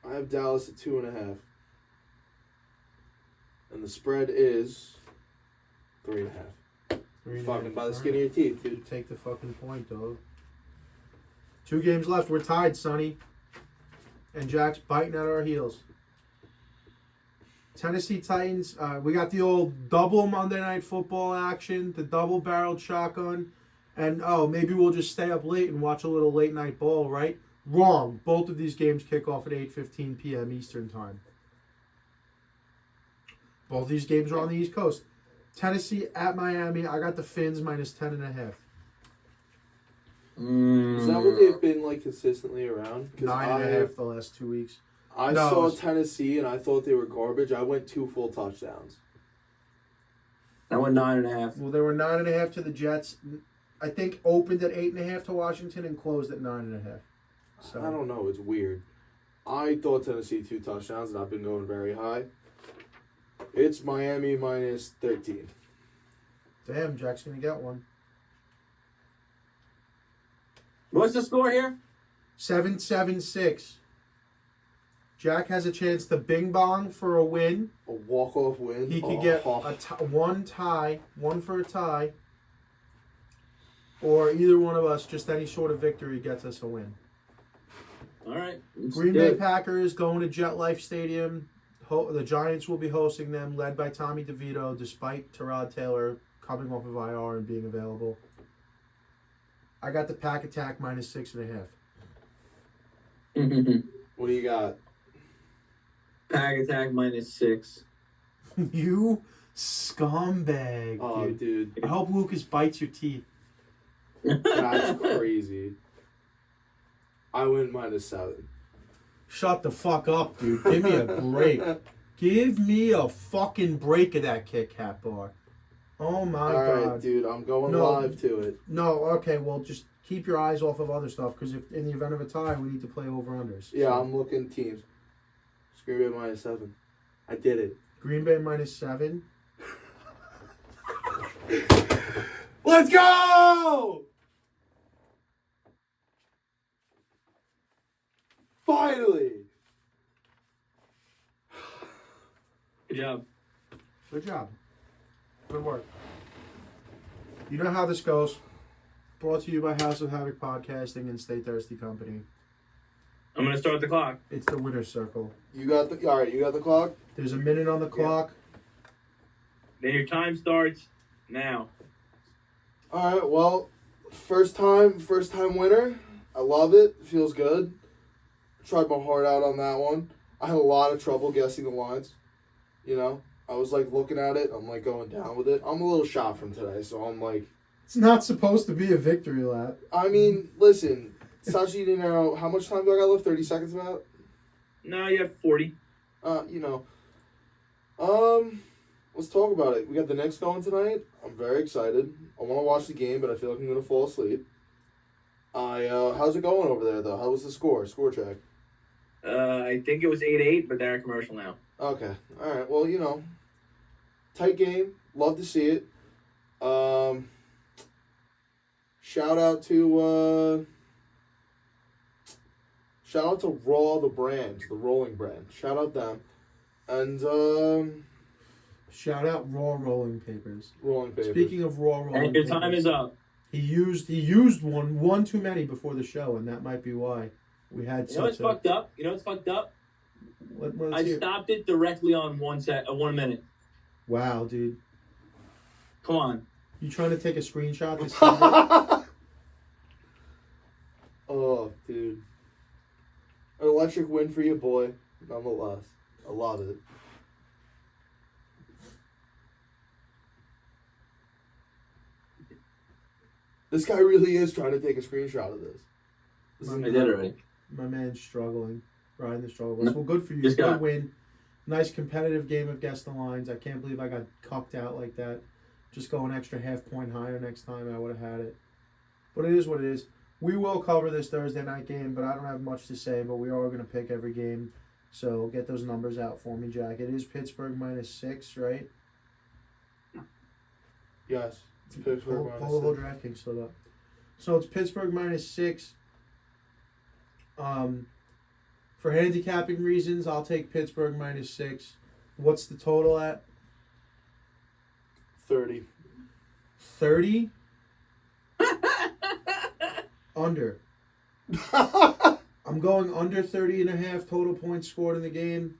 I have Dallas at 2.5. And the spread is 3.5. Fucking by the skin of your teeth, dude. Take the fucking point, dog. 2 games left. We're tied, Sonny. And Jack's biting at our heels. Tennessee Titans. We got the old double Monday Night Football action, the double-barreled shotgun. And, maybe we'll just stay up late and watch a little late-night ball, right? Wrong. Both of these games kick off at 8:15 p.m. Eastern Time. Both of these games are on the East Coast. Tennessee at Miami. I got the Fins -10.5. Is that what they've been like consistently around? 9.5 the last 2 weeks. I saw Tennessee and I thought they were garbage. I went 2 full touchdowns. I went 9.5. Well, they were 9.5 to the Jets. I think opened at 8.5 to Washington and closed at 9.5. So I don't know. It's weird. I thought Tennessee 2 touchdowns, and I've been going very high. It's Miami -13. Damn, Jack's gonna get one. What's the score here? 7-7-6. Jack has a chance to bing bong for a win. A walk-off win. He could get one for a tie, or either one of us, just any sort of victory gets us a win. All right. Green Bay Packers going to JetLife Stadium. The Giants will be hosting them, led by Tommy DeVito, despite Tyrod Taylor coming off of IR and being available. I got the Pack Attack -6.5. What do you got? Pack Attack -6. You scumbag, Oh, dude. dude. I hope Lucas bites your teeth. That's crazy. I went -7. Shut the fuck up, dude. Give me a break. Give me a fucking break of that Kit Kat bar. Oh my All god. right, dude. I'm going No. live to it. No, okay, well, just keep your eyes off of other stuff, because if in the event of a tie, we need to play over-unders. Yeah, So, I'm looking teams. Green Bay -7. I did it. Green Bay -7. Let's go! Finally! Good job. Good job. Good work. You know how this goes. Brought to you by House of Havoc Podcasting and Stay Thirsty Company. I'm going to start the clock. It's the winner's circle. You got the clock? There's a minute on the clock. Then your time starts now. All right, well, first time winner. I love it. Feels good. Tried my heart out on that one. I had a lot of trouble guessing the lines. You know, I was like looking at it. I'm like going down with it. I'm a little shot from today, so I'm like. It's not supposed to be a victory lap. I mean, listen, Sashi didn't know how much time do I got left? 30 seconds about? No, you have 40. Let's talk about it. We got the Knicks going tonight. I'm very excited. I want to watch the game, but I feel like I'm gonna fall asleep. How's it going over there though? How was the score? Score check. I think it was 8-8, but they're a commercial now. Okay. All right. Well, tight game. Love to see it. Shout out to Raw the brand, the rolling brand. Shout out them. And Shout out Raw Rolling Papers. rolling paper. Speaking of Raw Rolling And your Papers, time is up. He used one too many before the show, and that might be why we had You know what's such a. fucked up? Let's I hear it. stopped it directly on 1 minute. Wow, dude. Come on. You trying to take a screenshot to see it? Oh, dude. An electric win for you, boy. Nonetheless. I love it. This guy really is trying to take a screenshot of this. My I man- did it right. My man's struggling. Riding the struggle. No, Well, good for you. just Good got- win. Nice competitive game of Guess the Lines. I can't believe I got cucked out like that. Just go an extra half point higher next time, I would have had it. But it is what it is. We will cover this Thursday night game, but I don't have much to say. But we are going to pick every game. So get those numbers out for me, Jack. It is Pittsburgh -6, right? Yes. It's Pittsburgh Pull the whole -6. DraftKings slip up. So it's Pittsburgh -6. For handicapping reasons, I'll take Pittsburgh -6. What's the total at? 30. 30? Under. I'm going under 30.5 total points scored in the game.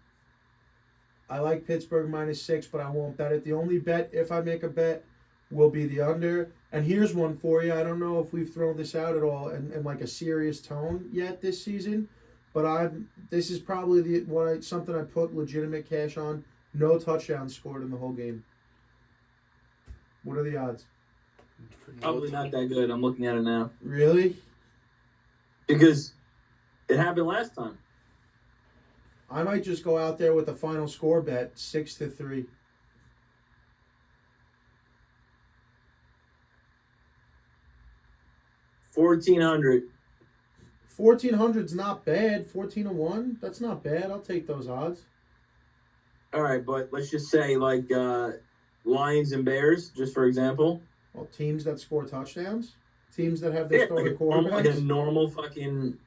I like Pittsburgh -6, but I won't bet it. The only bet, if I make a bet, will be the under. And here's one for you. I don't know if we've thrown this out at all in like a serious tone yet this season, but this is probably something I put legitimate cash on. No touchdowns scored in the whole game. What are the odds? Probably not that good. I'm looking at it now. Really? Because it happened last time. I might just go out there with a final score bet, 6-3. 1,400. 1,400's not bad. 14-1, that's not bad. I'll take those odds. All right, but let's just say like Lions and Bears, just for example. Well, teams that score touchdowns, teams that have their starting like quarterbacks. a normal fucking.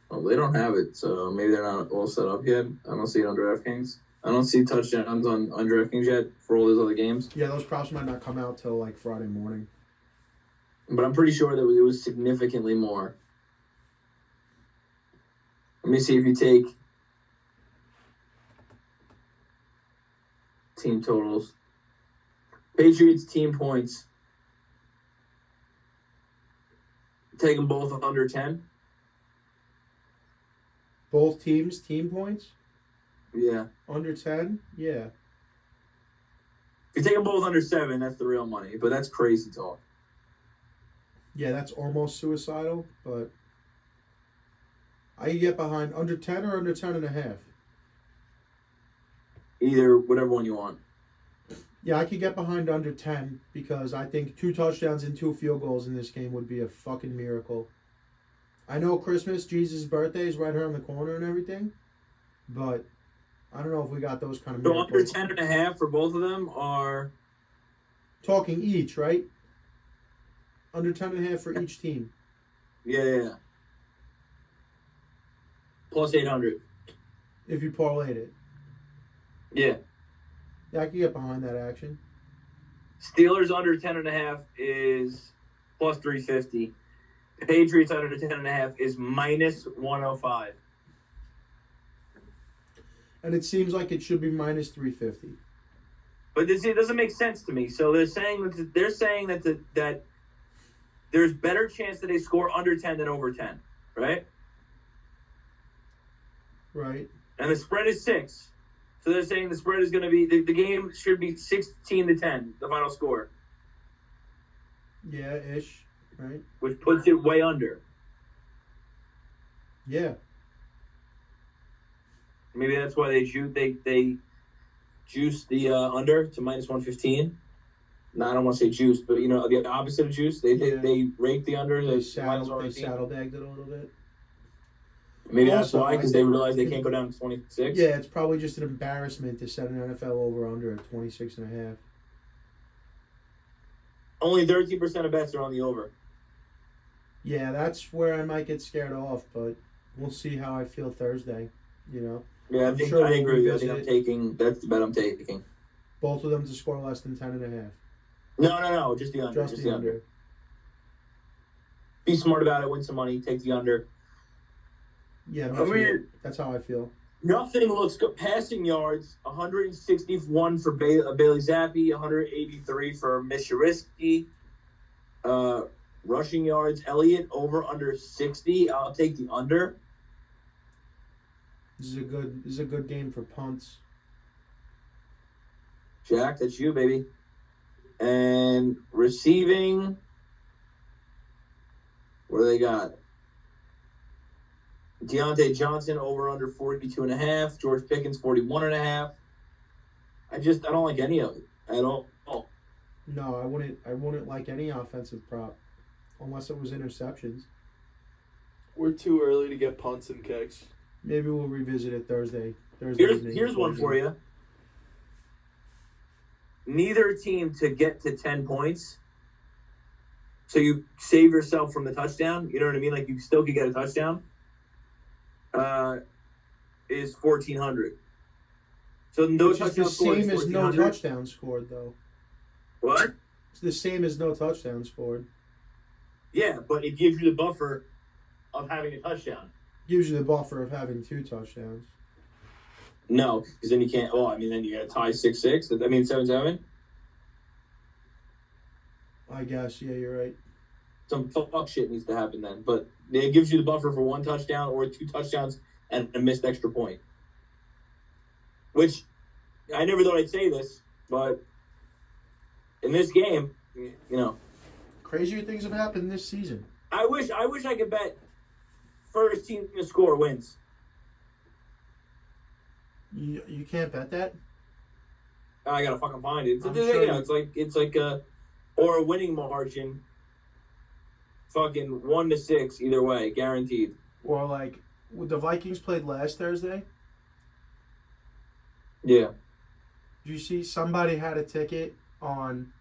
Well, they don't have it, so maybe they're not all set up yet. I don't see it on DraftKings. I don't see touchdowns on DraftKings yet for all those other games. Yeah, those props might not come out till like Friday morning. But I'm pretty sure that it was significantly more. Let me see if you take team totals. Patriots team points. Take them both under 10. Both teams, team points? Yeah. Under 10? Yeah. If you take them both under 7, that's the real money. But that's crazy talk. Yeah, that's almost suicidal, but I can get behind under 10 or under 10.5. Either, whatever one you want. Yeah, I could get behind under 10 because I think 2 touchdowns and 2 field goals in this game would be a fucking miracle. I know Christmas, Jesus' birthday is right around the corner and everything, but I don't know if we got those kind of So miracles. under 10.5 for both of them are... Talking each, right? Under 10.5 for each team. Yeah. Plus 800. If you parlayed it. Yeah. Yeah, I could get behind that action. Steelers under 10.5 is plus 350. Patriots under 10.5 is minus 105. And it seems like it should be minus 350. But this it doesn't make sense to me. So they're saying that that there's better chance that they score under 10 than over 10, right? Right. And the spread is 6. So they're saying the spread is going to be the game should be 16-10, the final score, Yeah, ish. Right. which puts it way under. Yeah. Maybe that's why they juice the under to minus 115. No, I don't want to say juice, but the opposite of juice. They rake the under. They Minus 115. saddlebagged it a little bit. Maybe that's Also, why, because they realize they can't go down to 26. Yeah, it's probably just an embarrassment to set an NFL over-under at 26.5. Only 13% of bets are on the over. Yeah, that's where I might get scared off, but we'll see how I feel Thursday, Yeah, I'm sure I we'll agree with you. I think revisit that's the bet I'm taking. Both of them to score less than 10.5. No, just the under. Just the under. Be smart about it, win some money, take the under. Yeah, me I too. mean- That's how I feel. Nothing looks good. Passing yards, 161 for Bailey Zappi, 183 for Mishariski. Rushing yards, Elliott over under 60. I'll take the under. This is a good game for punts. Jack, that's you, baby. And receiving, what do they got? Deontay Johnson over under 42.5. George Pickens 41.5. I don't like any of it at all. No, I wouldn't like any offensive prop unless it was interceptions. We're too early to get punts and kicks. Maybe we'll revisit it Thursday. Here's one for you. Neither team to get to 10 points. So you save yourself from the touchdown. You know what I mean? Like you still could get a touchdown. Is 1,400. So no Which is the touchdown scored is same as no 1,400. touchdown scored, though. What? It's the same as no touchdown scored. Yeah, but it gives you the buffer of having a touchdown. Gives you the buffer of having 2 touchdowns. No, because then you can't. Oh, I mean, then you got to tie 6-6. I mean 7-7. I guess, yeah, you're right. Some fuck shit needs to happen then. But it gives you the buffer for 1 touchdown or 2 touchdowns and a missed extra point. Which I never thought I'd say this, but in this game, you know, Crazier things have happened this season. I wish I could bet first team to score wins. You can't bet that? I gotta fucking find it. I'm You sure know, it's like or a winning margin. Fucking 1-6 either way, guaranteed. Or like, the Vikings played last Thursday. Yeah. Did you see somebody had a ticket on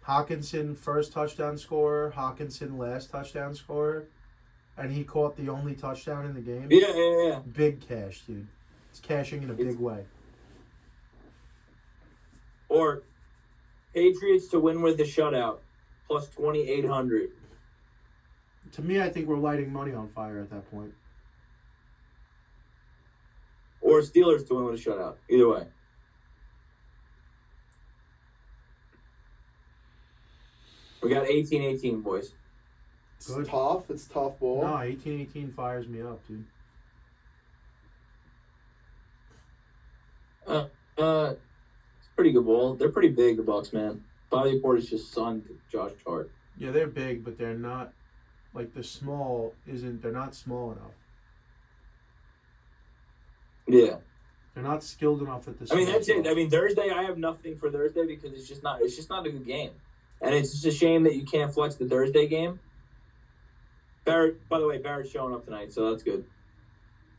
Hawkinson first touchdown scorer, Hawkinson last touchdown scorer, and he caught the only touchdown in the game? Yeah. Big cash, dude. It's cashing in a big way. Or Patriots to win with a shutout, plus 2,800. To me, I think we're lighting money on fire at that point. Or Steelers to win with a shutout. Either way. We got 18-18, boys. It's Good. tough. It's tough ball. No, 18-18 fires me up, dude. It's a pretty good ball. They're pretty big, the Bucks, man. Bobby Portis just sunned Josh Hart. Yeah, they're big, but they're not, like, they're not small enough. Yeah. They're not skilled enough at the I mean, small that's it. stuff. I mean, Thursday, I have nothing for Thursday because it's just not a good game. And it's just a shame that you can't flex the Thursday game. Barrett, by the way, Barrett's showing up tonight, so that's good.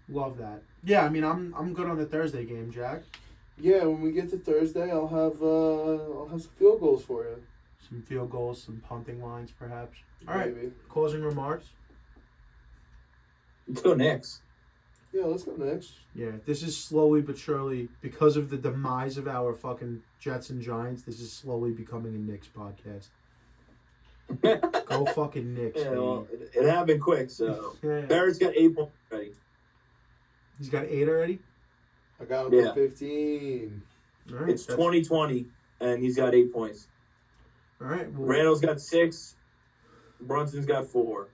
Love that. Yeah, I mean, I'm good on the Thursday game, Jack. Yeah, when we get to Thursday, I'll have some field goals for you. Some field goals, some punting lines, perhaps. All right, Maybe. closing remarks. Let's go Knicks. Yeah, let's go next. Yeah, this is slowly but surely, because of the demise of our fucking Jets and Giants, this is slowly becoming a Knicks podcast. Go fucking Knicks, Yeah, baby. well, it happened quick, so. Yeah. Barrett's got 8 points already. He's got 8 already? I got him Yeah. for 15. All right. It's 2020, and he's got 8 points. All right. Well, Randall's got 6. Brunson's got 4.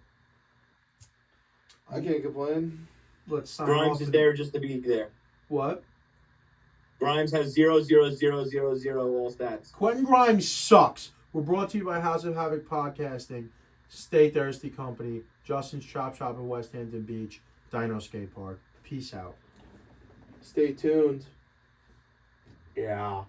I can't complain. let's sign Grimes off. is there just to be there. What? Grimes has 0, 0, 0, 0, 0 all stats. Quentin Grimes sucks. We're brought to you by House of Havoc Podcasting, Stay Thirsty Company, Justin's Chop Shop in West Hampton Beach, Dino Skate Park. Peace out. Stay tuned. Yeah.